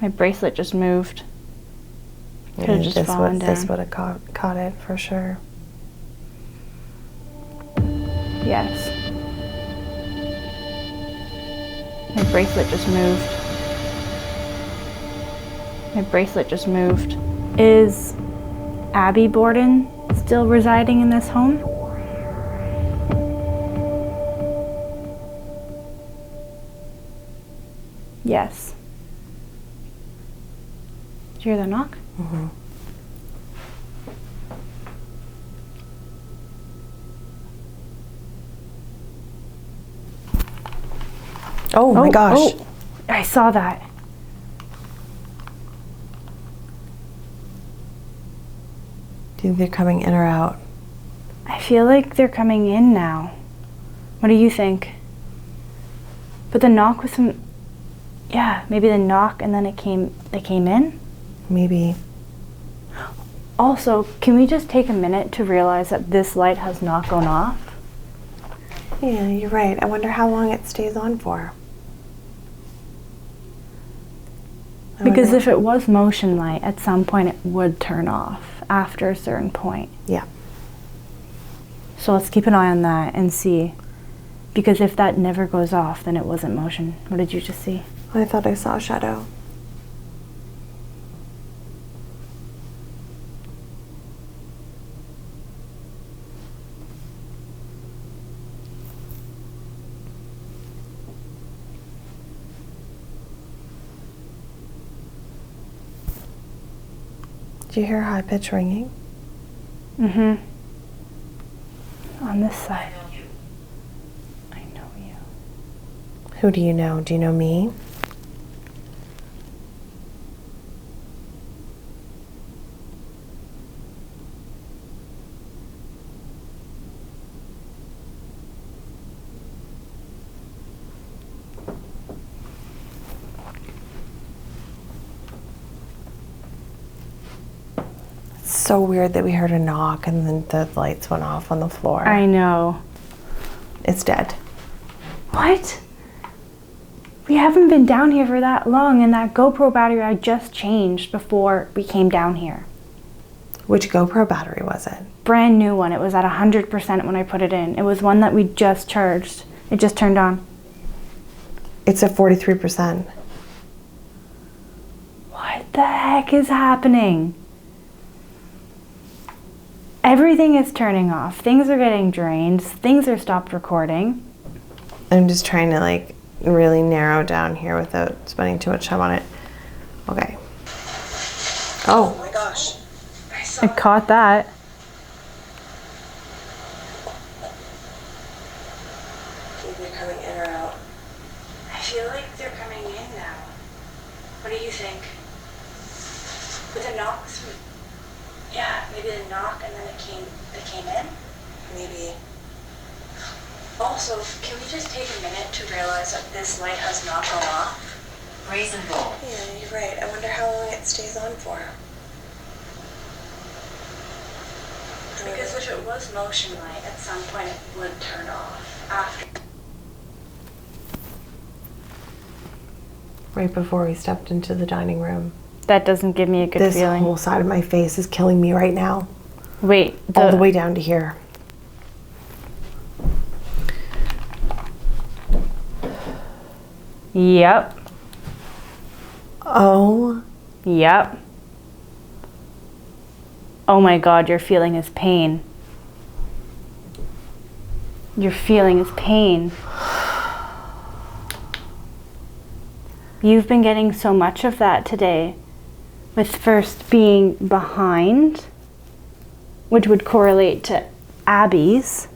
My bracelet just moved. Could have just fallen down. This would have caught it for sure. Yes. My bracelet just moved. My bracelet just moved. Is Abby Borden still residing in this home? Yes. Did you hear that knock? Mm-hmm. Oh my gosh. Oh, I saw that. Do you think they're coming in or out? I feel like they're coming in now. What do you think? But the knock was some... Yeah, maybe the knock and then they came in? Maybe. Also, can we just take a minute to realize that this light has not gone off? Yeah, you're right. I wonder how long it stays on for. Because if it was motion light, at some point it would turn off after a certain point. Yeah. So let's keep an eye on that and see. Because if that never goes off, then it wasn't motion. What did you just see? I thought I saw a shadow. Did you hear high-pitched ringing? Mm-hmm. On this side. I know you. Who do you know? Do you know me? So weird that we heard a knock and then the lights went off on the floor. I know. It's dead. What? We haven't been down here for that long, and that GoPro battery I just changed before we came down here. Which GoPro battery was it? Brand new one. It was at 100% when I put it in. It was one that we just charged. It just turned on. It's at 43%. What the heck is happening? Everything is turning off. Things are getting drained. Things are stopped recording. I'm just trying to like really narrow down here without spending too much time on it. Okay. Oh my gosh. I caught that. Think they're coming in or out? I feel like they're coming in now. What do you think? With the knocks? Yeah, maybe the knock and then they came in? Maybe. Also, can we just take a minute to realize that this light has not gone off? Reasonable. Yeah, you're right. I wonder how long it stays on for. Because if it was motion light, at some point it would turn off after. Right before we stepped into the dining room. That doesn't give me a good feeling. This whole side of my face is killing me right now. Wait. All the way down to here. Yep. Oh. Yep. Oh my God, you're feeling his pain. You're feeling his pain. You've been getting so much of that today. With first being behind, which would correlate to Abby's,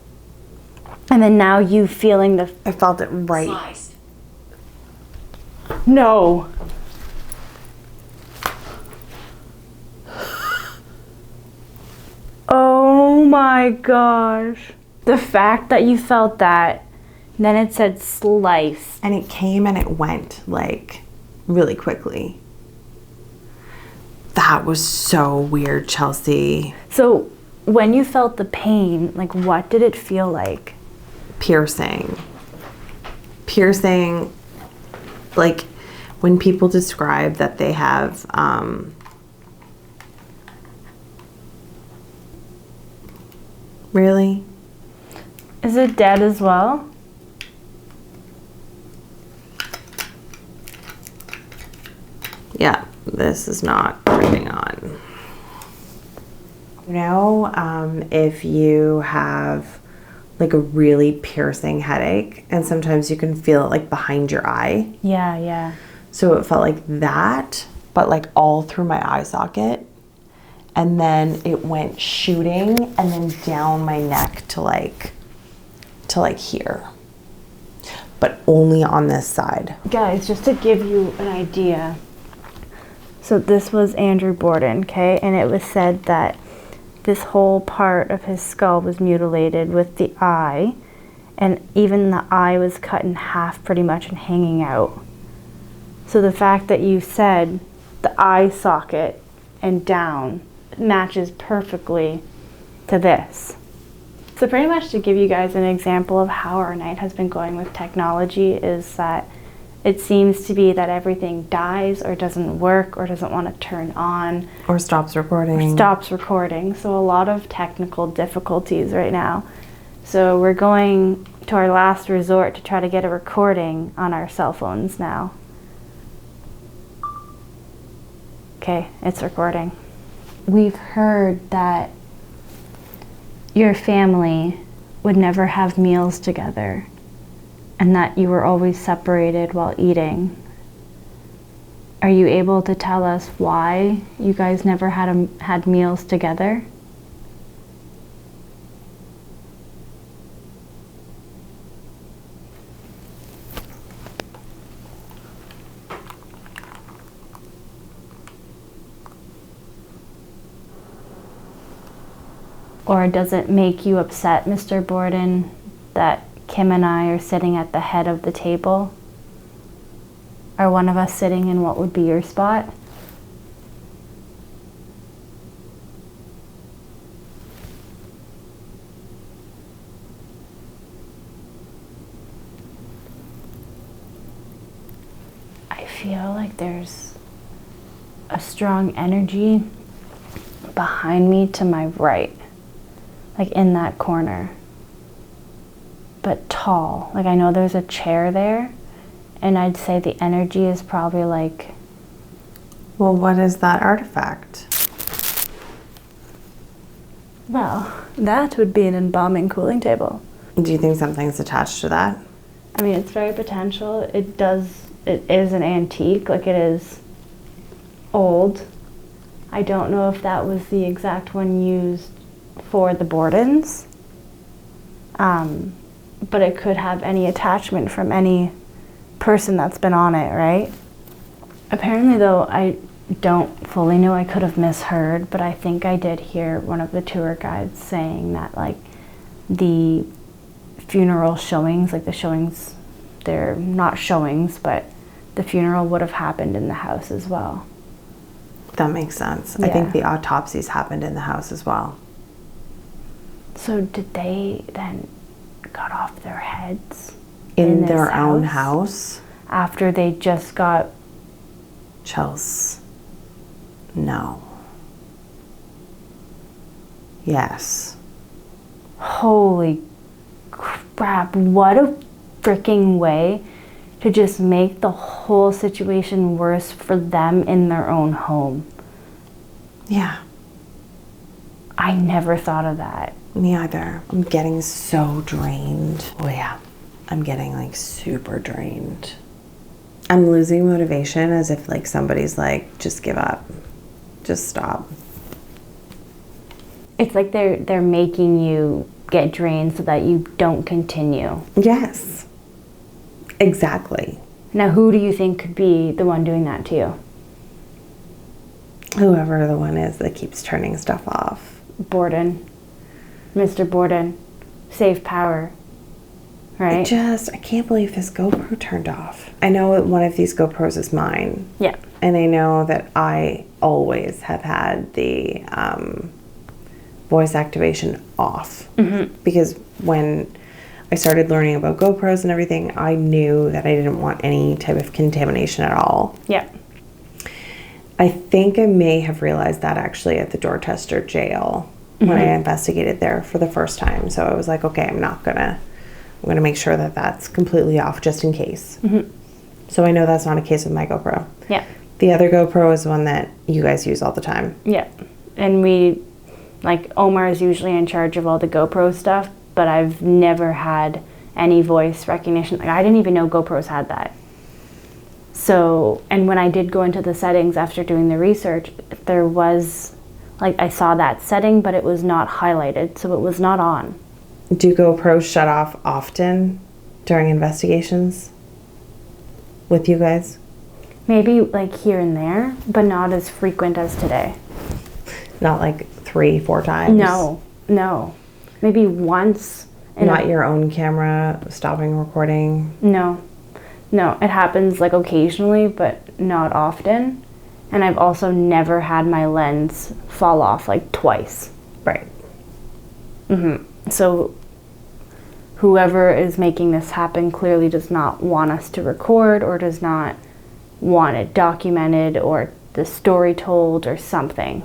and then now you feeling the... I felt it right. Sliced. No. Oh my gosh. The fact that you felt that Then it said slice. And it came and it went like really quickly. That was so weird, Chelsey. So when you felt the pain, like what did it feel like? Piercing. Piercing, like when people describe that they have really? Is it dead as well? Yeah, this is not turning on. You know, if you have like a really piercing headache, and sometimes you can feel it like behind your eye. Yeah, yeah. So it felt like that, but like all through my eye socket. And then it went shooting and then down my neck to like here. But only on this side. Guys, just to give you an idea. So this was Andrew Borden, okay? And it was said that this whole part of his skull was mutilated with the eye, and even the eye was cut in half pretty much and hanging out. So the fact that you said the eye socket and down matches perfectly to this. So pretty much to give you guys an example of how our night has been going with technology is that it seems to be that everything dies or doesn't work or doesn't want to turn on. Or stops recording. So a lot of technical difficulties right now. So we're going to our last resort to try to get a recording on our cell phones now. Okay, it's recording. We've heard that your family would never have meals together and that you were always separated while eating. Are you able to tell us why you guys never had meals together? Or does it make you upset, Mr. Borden, that Kim and I are sitting at the head of the table? Are one of us sitting in what would be your spot? I feel like there's a strong energy behind me to my right, like in that corner, but tall. Like I know there's a chair there, and I'd say the energy is probably like... Well, what is that artifact? Well, that would be an embalming cooling table. Do you think something's attached to that? I mean, it's very potential. It is an antique, like it is old. I don't know if that was the exact one used for the Bordens, but it could have any attachment from any person that's been on it, right? Apparently though, I don't fully know, I could have misheard, but I think I did hear one of the tour guides saying that like the funeral showings, like the showings, they're not showings, but the funeral would have happened in the house as well. That makes sense. Yeah. I think the autopsies happened in the house as well. So did they then cut off their heads in this their own house? After they just got... Chelsey. No. Yes. Holy crap, what a freaking way to just make the whole situation worse for them in their own home. Yeah. I never thought of that. Me either. I'm getting so drained. Oh yeah, I'm getting like super drained. I'm losing motivation as if like somebody's like, just give up. Just stop. It's like they're making you get drained so that you don't continue. Yes. Exactly. Now who do you think could be the one doing that to you? Whoever the one is that keeps turning stuff off. Borden. Mr. Borden. Save power. right? I can't believe this GoPro turned off. I know one of these GoPros is mine. Yeah. And I know that I always have had the voice activation off. Because when I started learning about GoPros and everything, I knew that I didn't want any type of contamination at all. Yeah. I think I may have realized that actually at the Dorchester jail when I investigated there for the first time. So I was like, okay, I'm gonna make sure that that's completely off just in case. So I know that's not a case with my GoPro. Yeah. The other GoPro is one that you guys use all the time. Yeah. And we, like, Omar is usually in charge of all the GoPro stuff, but I've never had any voice recognition. Like, I didn't even know GoPros had that. So, and when I did go into the settings after doing the research, there was, like, I saw that setting, but it was not highlighted, so it was not on. Do GoPros shut off often during investigations with you guys? Maybe, like, here and there, but not as frequent as today. Not like 3-4 times? No. Maybe once. Not your own camera stopping recording? No, it happens like occasionally, but not often. And I've also never had my lens fall off like twice. Right. So whoever is making this happen clearly does not want us to record, or does not want it documented, or the story told, or something.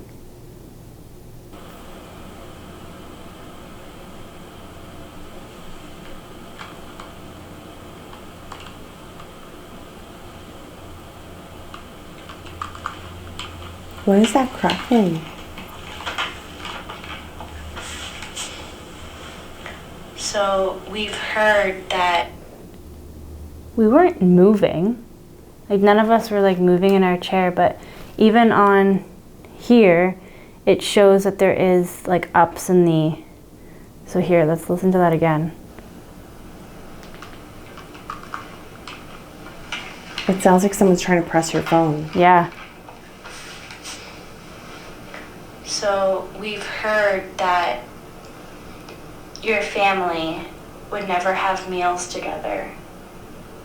What is that crackling? So we've heard that We weren't moving. Like, none of us were like moving in our chair, but even on here, it shows that there is like ups in the... So here, let's listen to that again. It sounds like someone's trying to press your phone. Yeah. So we've heard that your family would never have meals together,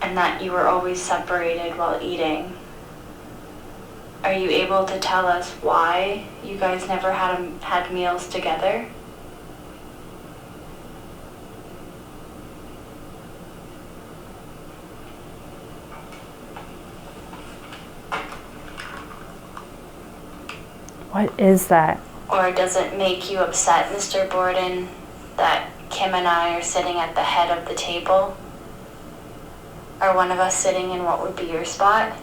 and that you were always separated while eating. Are you able to tell us why you guys never had meals together? What is that? Or does it make you upset, Mr. Borden, that Kim and I are sitting at the head of the table? Are one of us sitting in what would be your spot?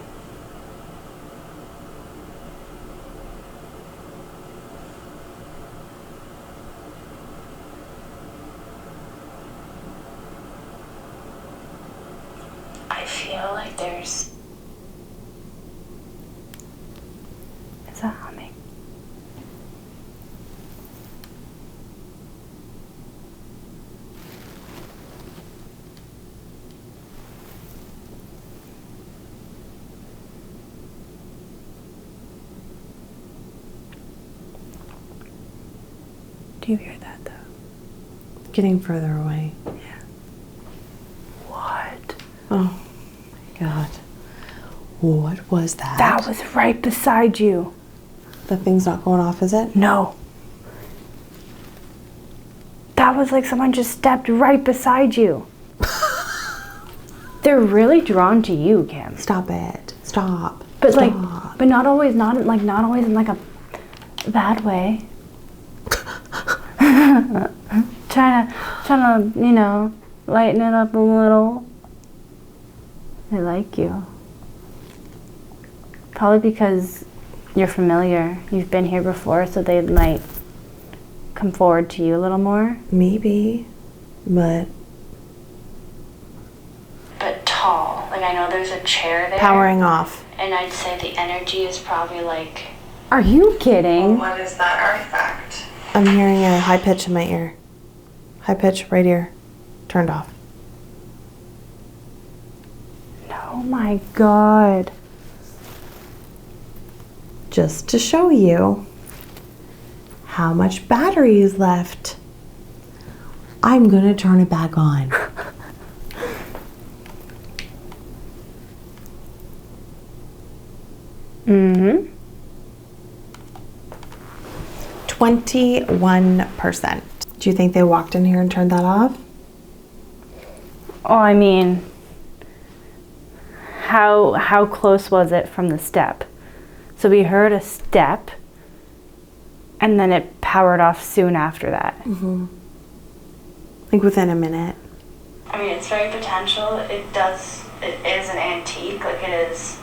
I feel like there's... Is that humming? Do you hear that though? Getting further away. Yeah. What? Oh my God. What was that? That was right beside you. The thing's not going off, is it? No. That was like someone just stepped right beside you. They're really drawn to you, Kim. Stop it. Stop. But Stop. like, but not always in like a bad way. trying to, you know, lighten it up a little. They like you. Probably because you're familiar. You've been here before, so they might come forward to you a little more. Maybe, but tall. Like, I know there's a chair there. powering off. And I'd say the energy is probably like... Are you kidding? What is that artifact? I'm hearing a high pitch in my ear. High pitch right ear. Turned off. Oh my God. Just to show you how much battery is left, I'm gonna turn it back on. Mm-hmm. 21%. Do you think they walked in here and turned that off? Oh, I mean, how close was it from the step? So we heard a step, and then it powered off soon after that. Mm-hmm. Like within a minute. I mean, it's very potential. It is an antique, like it is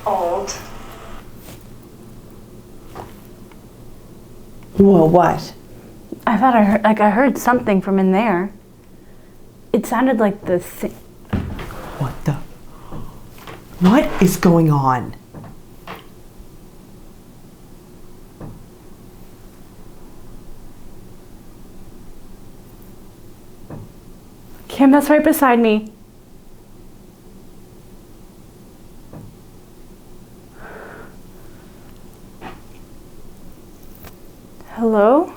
old. Whoa, what? I thought I heard something from in there. It sounded like the What is going on? Kim, that's right beside me. Hello?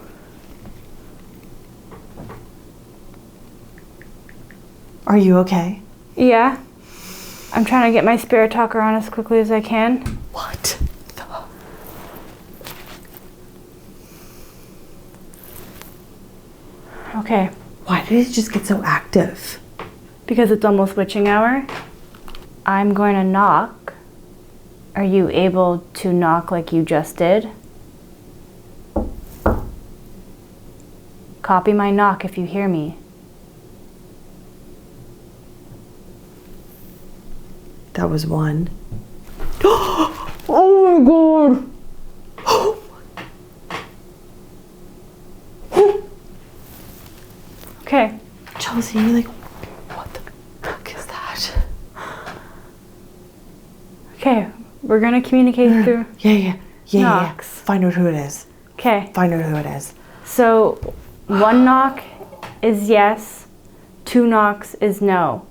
Are you okay? Yeah. I'm trying to get my spirit talker on as quickly as I can. What? Okay. Why did it just get so active? Because it's almost witching hour. I'm going to knock. Are you able to knock like you just did? Copy my knock if you hear me. That was one. Oh my god! Okay. Chelsey, you're like, what the fuck is that? Okay, we're gonna communicate through Yeah. knocks. Find out who it is. Okay. Find out who it is. So, one knock is yes, 2 knocks is no.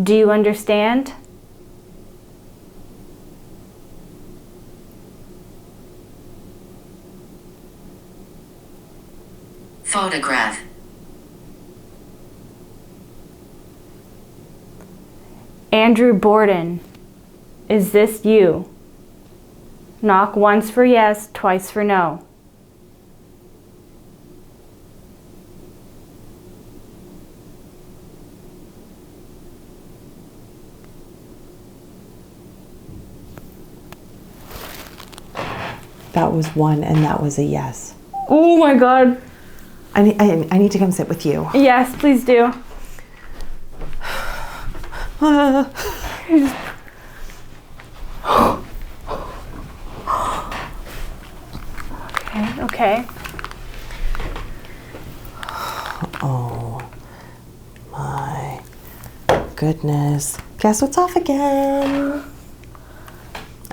Do you understand? Photograph. Andrew Borden, is this you? Knock once for yes, twice for no. That was one, and that was a yes. Oh my god. I need to come sit with you. Yes, please do. Okay. Oh my goodness. Guess what's off again?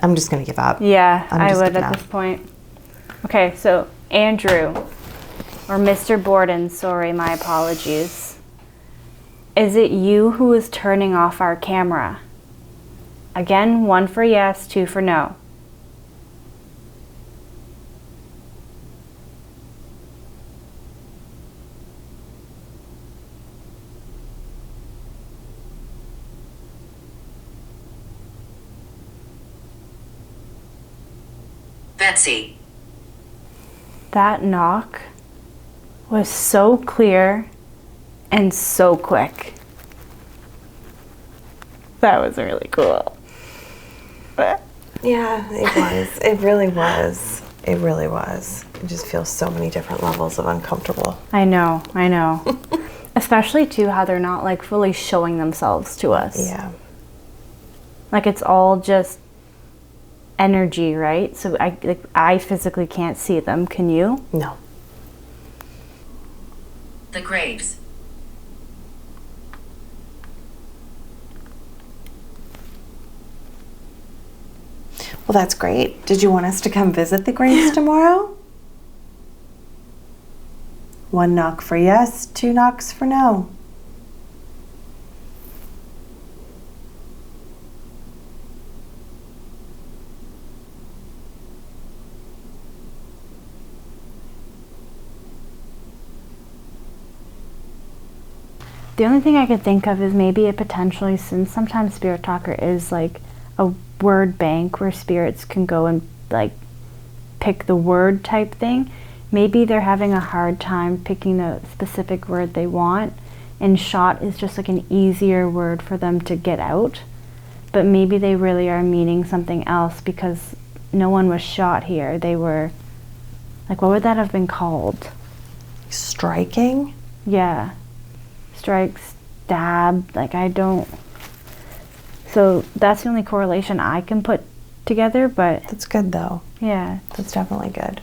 I'm just gonna give up. Yeah, I'm I just would giving at up. this point. Okay, so Andrew, or Mr. Borden, sorry, my apologies. Is it you who is turning off our camera? Again, 1 for yes, 2 for no. Betsy. That knock was so clear and so quick. That was really cool. Yeah, it was. It really was. It really was. It just feels so many different levels of uncomfortable. I know. Especially too how they're not like fully showing themselves to us. Yeah. Like it's all just energy, right? So I physically can't see them. Can you? No. The graves. Well, that's great. Did you want us to come visit the graves tomorrow? 1 knock for yes, 2 knocks for no. The only thing I could think of is maybe a potentially, since sometimes Spirit Talker is like a word bank where spirits can go and like pick the word type thing. Maybe they're having a hard time picking the specific word they want, and shot is just like an easier word for them to get out. But maybe they really are meaning something else, because no one was shot here. They were, like, what would that have been called? Striking? Yeah. Strike, stab, like I don't. So that's the only correlation I can put together, but. That's good though. Yeah. That's definitely good.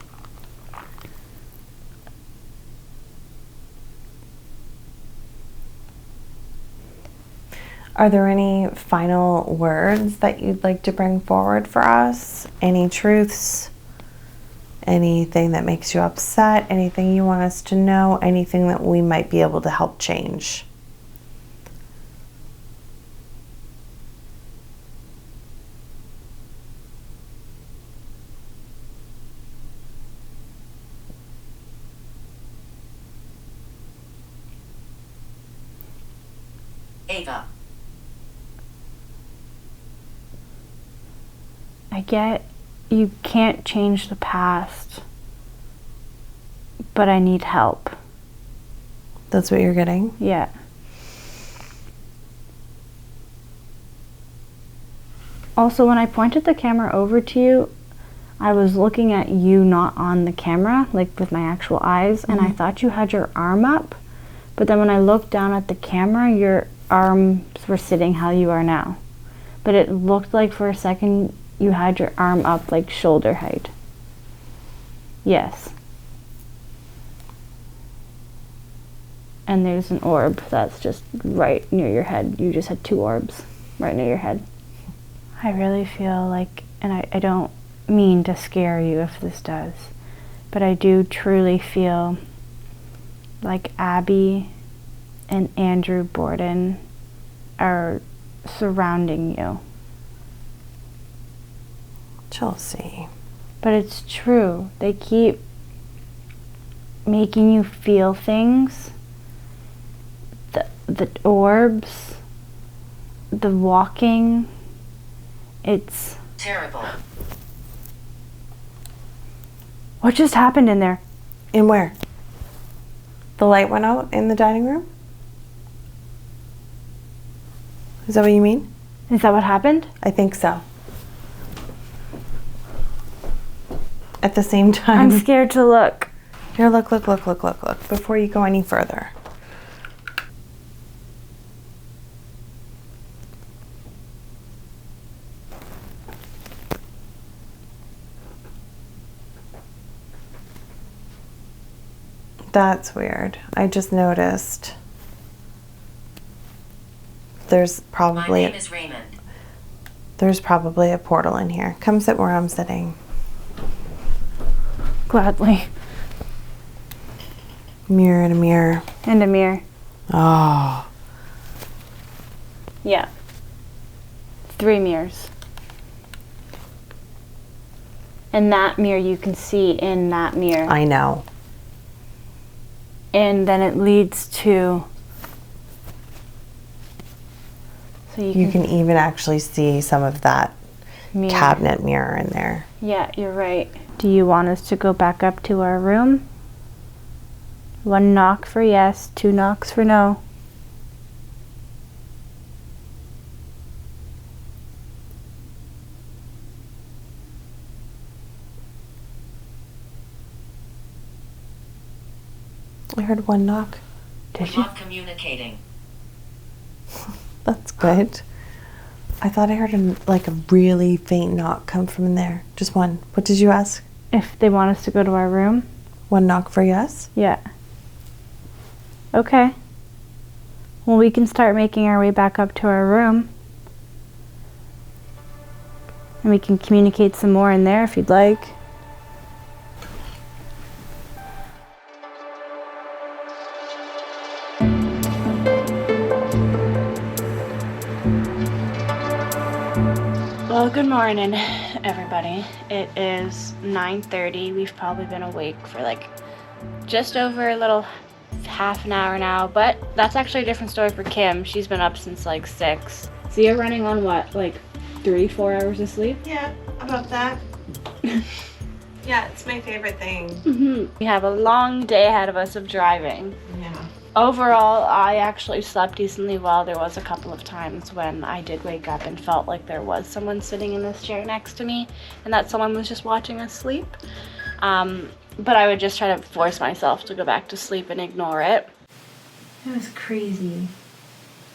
Are there any final words that you'd like to bring forward for us? Any truths? Anything that makes you upset? Anything you want us to know? Anything that we might be able to help change? Ava. I get you can't change the past, but I need help. That's what you're getting? Yeah. Also, when I pointed the camera over to you, I was looking at you, not on the camera, like with my actual eyes, and I thought you had your arm up, but then when I looked down at the camera, your arms were sitting how you are now. But it looked like for a second you had your arm up like shoulder height. Yes. And there's an orb that's just right near your head. You just had two orbs right near your head. I really feel like, and I don't mean to scare you if this does, but I do truly feel like Abby and Andrew Borden are surrounding you. Chelsey. But it's true. They keep making you feel things. The orbs, the walking, it's terrible. What just happened in there? In where? The light went out in the dining room? Is that what you mean? Is that what happened? I think so. At the same time. I'm scared to look. Here, look, before you go any further. That's weird. I just noticed there's probably My name is Raymond. There's probably a portal in here. Come sit where I'm sitting. Gladly. Mirror and a mirror. And a mirror. Oh. Yeah. 3 mirrors. And that mirror you can see in that mirror. I know. And then it leads to, so you can even actually see some of that mirror. Cabinet mirror in there. Yeah, you're right. Do you want us to go back up to our room? 1 knock for yes, 2 knocks for no. I heard 1 knock. Did you? Not communicating. That's good. I thought I heard a really faint knock come from in there. Just 1. What did you ask? If they want us to go to our room? 1 knock for yes? Yeah. Okay. Well, we can start making our way back up to our room. And we can communicate some more in there if you'd like. Well, good morning, everybody. It is 9:30. We've probably been awake for just over a little half an hour now, but that's actually a different story for Kim. She's been up since 6. So you're running on what, 3-4 hours of sleep. Yeah, about that. Yeah, it's my favorite thing. Mm-hmm. We have a long day ahead of us of driving. Yeah. Overall, I actually slept decently well. There was a couple of times when I did wake up and felt like there was someone sitting in this chair next to me and that someone was just watching us sleep. But I would just try to force myself to go back to sleep and ignore it. It was crazy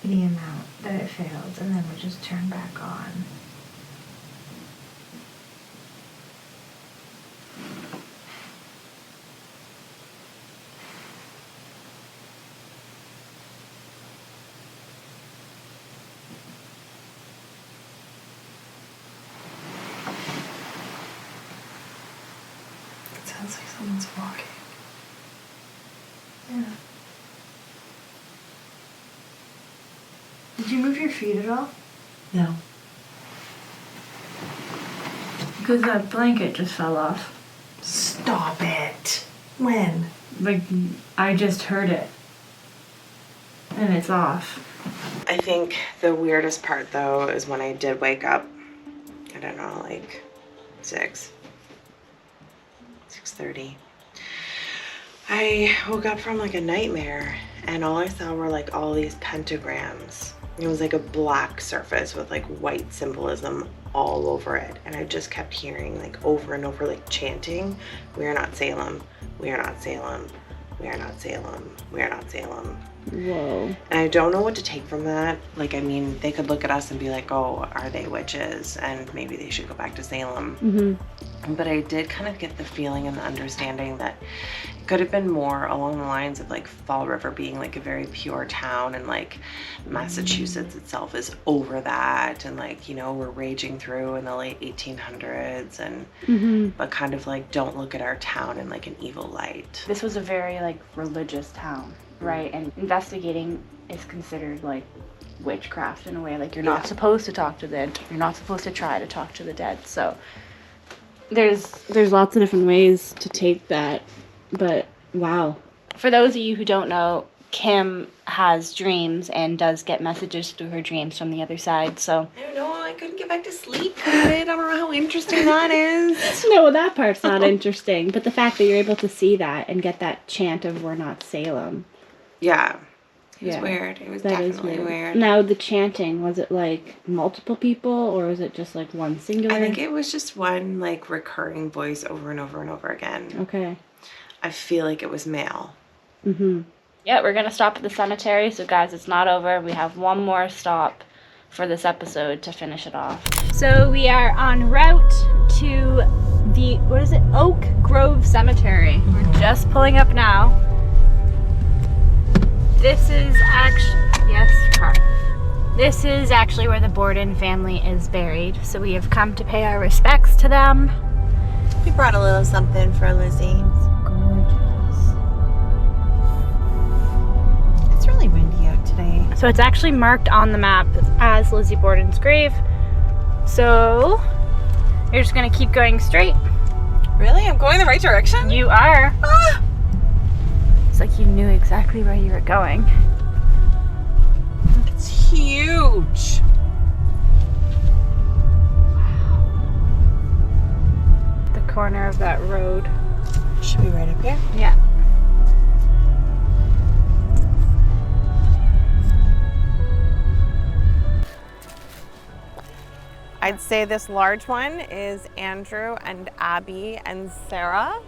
the amount that it failed and then would just turn back on. It sounds like someone's walking. Yeah. Did you move your feet at all? No. Because that blanket just fell off. Stop it. When? Like, I just heard it. And it's off. I think the weirdest part, though, is when I did wake up. I don't know, like 6:30. I woke up from like a nightmare and all I saw were like all these pentagrams. It was like a black surface with like white symbolism all over it. And I just kept hearing like over and over like chanting, "We are not Salem, we are not Salem, we are not Salem, we are not Salem." Whoa. And I don't know what to take from that. Like, I mean, they could look at us and be like, oh, are they witches? And maybe they should go back to Salem. Mm-hmm. But I did kind of get the feeling and the understanding that it could have been more along the lines of like Fall River being like a very pure town and like Massachusetts itself is over that. And like, you know, we're raging through in the late 1800s and but kind of like don't look at our town in like an evil light. This was a very like religious town, right? And investigating is considered like witchcraft in a way. Like you're not supposed to talk to the dead. You're not supposed to try to talk to the dead. So there's lots of different ways to take that, but wow. For those of you who don't know, Kim has dreams and does get messages through her dreams from the other side, so. I don't know, I couldn't get back to sleep. I don't know how interesting that is. No, that part's not interesting, but the fact that you're able to see that and get that chant of "We're not Salem." Yeah. It was weird. It was definitely weird. Now, the chanting, was it like multiple people or was it just like one singular? I think it was just one like recurring voice over and over and over again. Okay. I feel like it was male. Mm-hmm. Yeah, we're going to stop at the cemetery. So guys, it's not over. We have one more stop for this episode to finish it off. So we are en route to the, what is it? Oak Grove Cemetery. We're just pulling up now. This is actually, yes, car. This is actually where the Borden family is buried. So we have come to pay our respects to them. We brought a little something for Lizzie. It's gorgeous. It's really windy out today. So it's actually marked on the map as Lizzie Borden's grave. So you're just gonna keep going straight. Really? I'm going the right direction? You are. Ah! Like you knew exactly where you were going. It's huge. Wow. The corner of that road. Should be right up here? Yeah. I'd say this large one is Andrew and Abby and Sarah.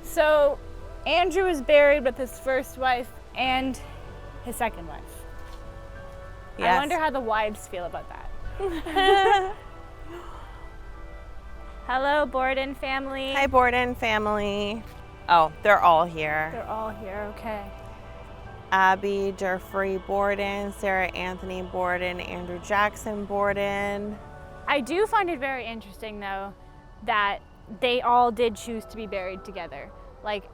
So Andrew was buried with his first wife and his second wife. Yes. I wonder how the wives feel about that. Hello, Borden family. Hi, Borden family. Oh, they're all here. They're all here, okay. Abby Jeffrey Borden, Sarah Anthony Borden, Andrew Jackson Borden. I do find it very interesting, though, that they all did choose to be buried together. Like,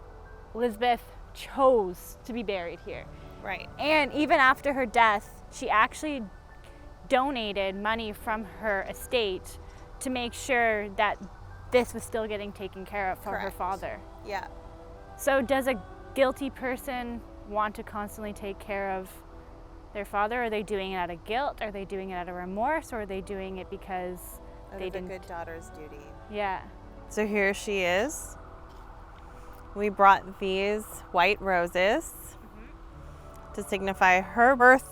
Elizabeth chose to be buried here. Right. And even after her death, she actually donated money from her estate to make sure that this was still getting taken care of for her father. Yeah. So does a guilty person want to constantly take care of their father? Are they doing it out of guilt? Are they doing it out of remorse? Or are they doing it because they didn't? A good daughter's duty. Yeah. So here she is. We brought these white roses to signify her birth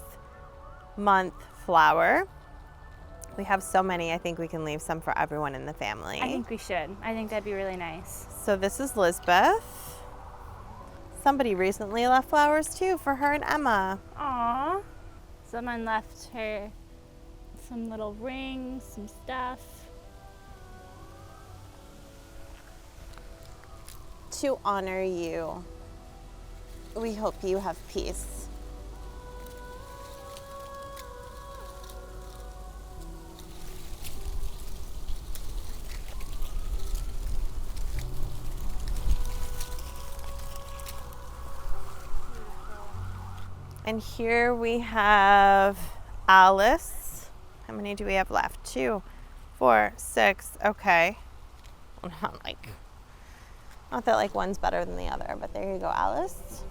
month flower. We have so many, I think we can leave some for everyone in the family. I think we should. I think that'd be really nice. So this is Lisbeth. Somebody recently left flowers too for her and Emma. Aww. Someone left her some little rings, some stuff. To honor you, we hope you have peace. And here we have Alice. How many do we have left? 2, 4, 6. Okay. Not that like one's better than the other, but there you go, Alice.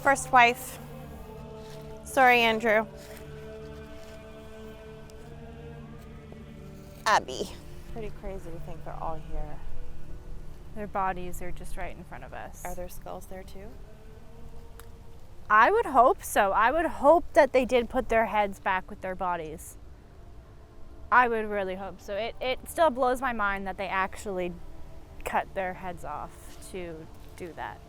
First wife. Sorry, Andrew. Abby. Pretty crazy to think they're all here. Their bodies are just right in front of us. Are there skulls there too? I would hope so. I would hope that they did put their heads back with their bodies. I would really hope so. It still blows my mind that they actually cut their heads off to do that.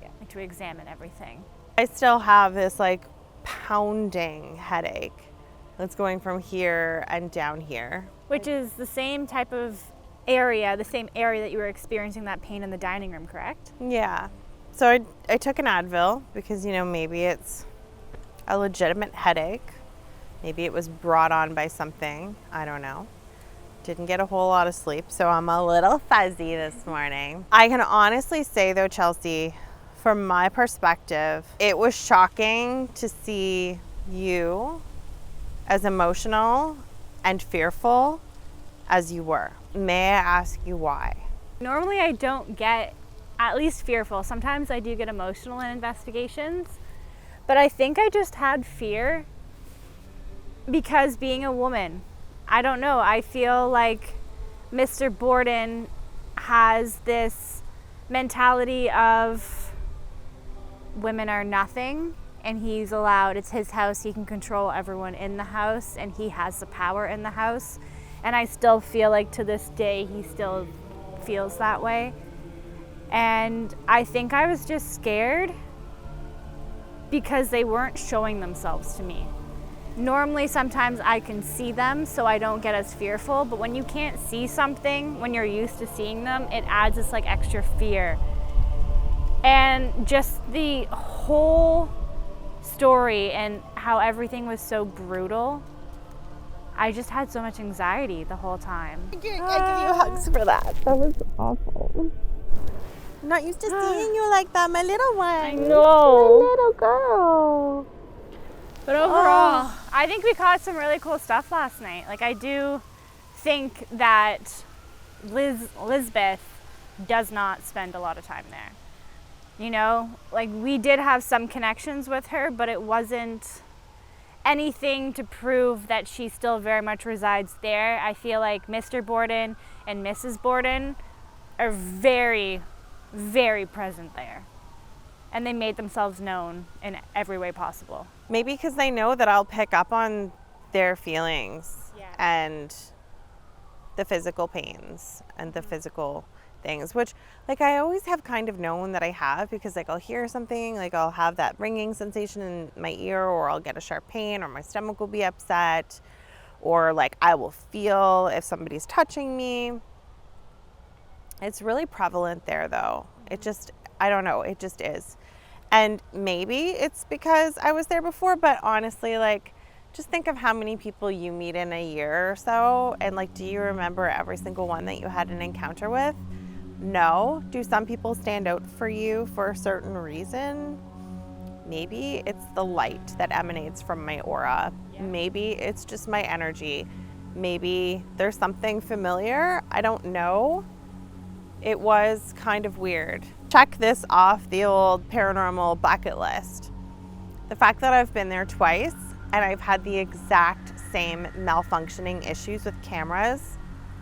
Yeah. Like to examine everything. I still have this like pounding headache that's going from here and down here. Which is the same type of area, the same area that you were experiencing that pain in the dining room, correct? Yeah. So I took an Advil because, you know, maybe it's a legitimate headache. Maybe it was brought on by something. I don't know. Didn't get a whole lot of sleep, so I'm a little fuzzy this morning. I can honestly say though, Chelsey, from my perspective, it was shocking to see you as emotional and fearful as you were. May I ask you why? Normally I don't get at least fearful. Sometimes I do get emotional in investigations, but I think I just had fear because being a woman, I don't know, I feel like Mr. Borden has this mentality of women are nothing and he's allowed, it's his house, he can control everyone in the house and he has the power in the house. And I still feel like to this day he still feels that way. And I think I was just scared because they weren't showing themselves to me. Normally sometimes I can see them so I don't get as fearful, but when you can't see something, when you're used to seeing them, it adds this like extra fear. And just the whole story and how everything was so brutal, I just had so much anxiety the whole time. I give you hugs for that. That was awful. I'm not used to seeing you like that, my little one. I know. My little girl. But overall, I think we caught some really cool stuff last night. Like I do think that Lisbeth does not spend a lot of time there. You know, like we did have some connections with her, but it wasn't anything to prove that she still very much resides there. I feel like Mr. Borden and Mrs. Borden are very, very present there. And they made themselves known in every way possible. Maybe because they know that I'll pick up on their feelings and the physical pains and the physical things, which like I always have kind of known that I have, because like I'll hear something, like I'll have that ringing sensation in my ear, or I'll get a sharp pain, or my stomach will be upset, or like I will feel if somebody's touching me. It's really prevalent there though. It just, I don't know, it just is. And maybe it's because I was there before, but honestly, like just think of how many people you meet in a year or so, and like, do you remember every single one that you had an encounter with? No. Do some people stand out for you for a certain reason? Maybe it's the light that emanates from my aura. Maybe it's just my energy. Maybe there's something familiar. I don't know. it was kind of weird. Check this off the old paranormal bucket list. The fact that I've been there twice and I've had the exact same malfunctioning issues with cameras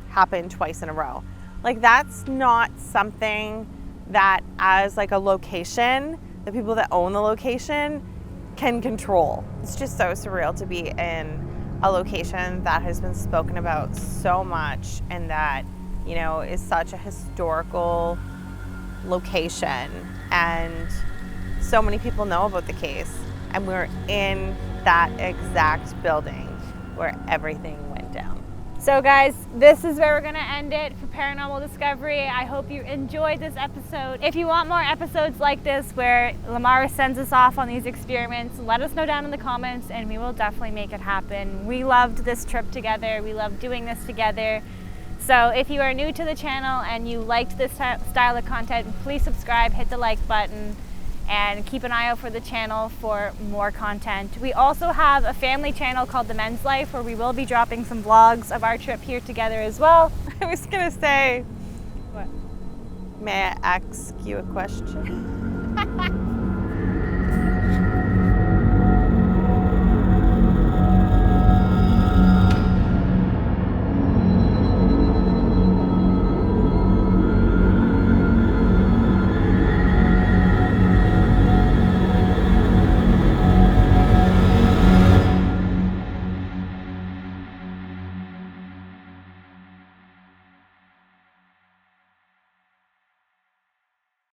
happen twice in a row. Like, that's not something that, as like a location, the people that own the location can control. It's just so surreal to be in a location that has been spoken about so much and that, you know, is such a historical location, and so many people know about the case, and we're in that exact building where everything went down. So guys, this is where we're gonna end it for Paranormal Discovery. I hope you enjoyed this episode. If you want more episodes like this where Lamar sends us off on these experiments, let us know down in the comments and we will definitely make it happen. We loved this trip together. We loved doing this together. So if you are new to the channel and you liked this style of content, please subscribe, hit the like button, and keep an eye out for the channel for more content. We also have a family channel called The Men's Life where we will be dropping some vlogs of our trip here together as well. I was gonna say, what? May I ask you a question?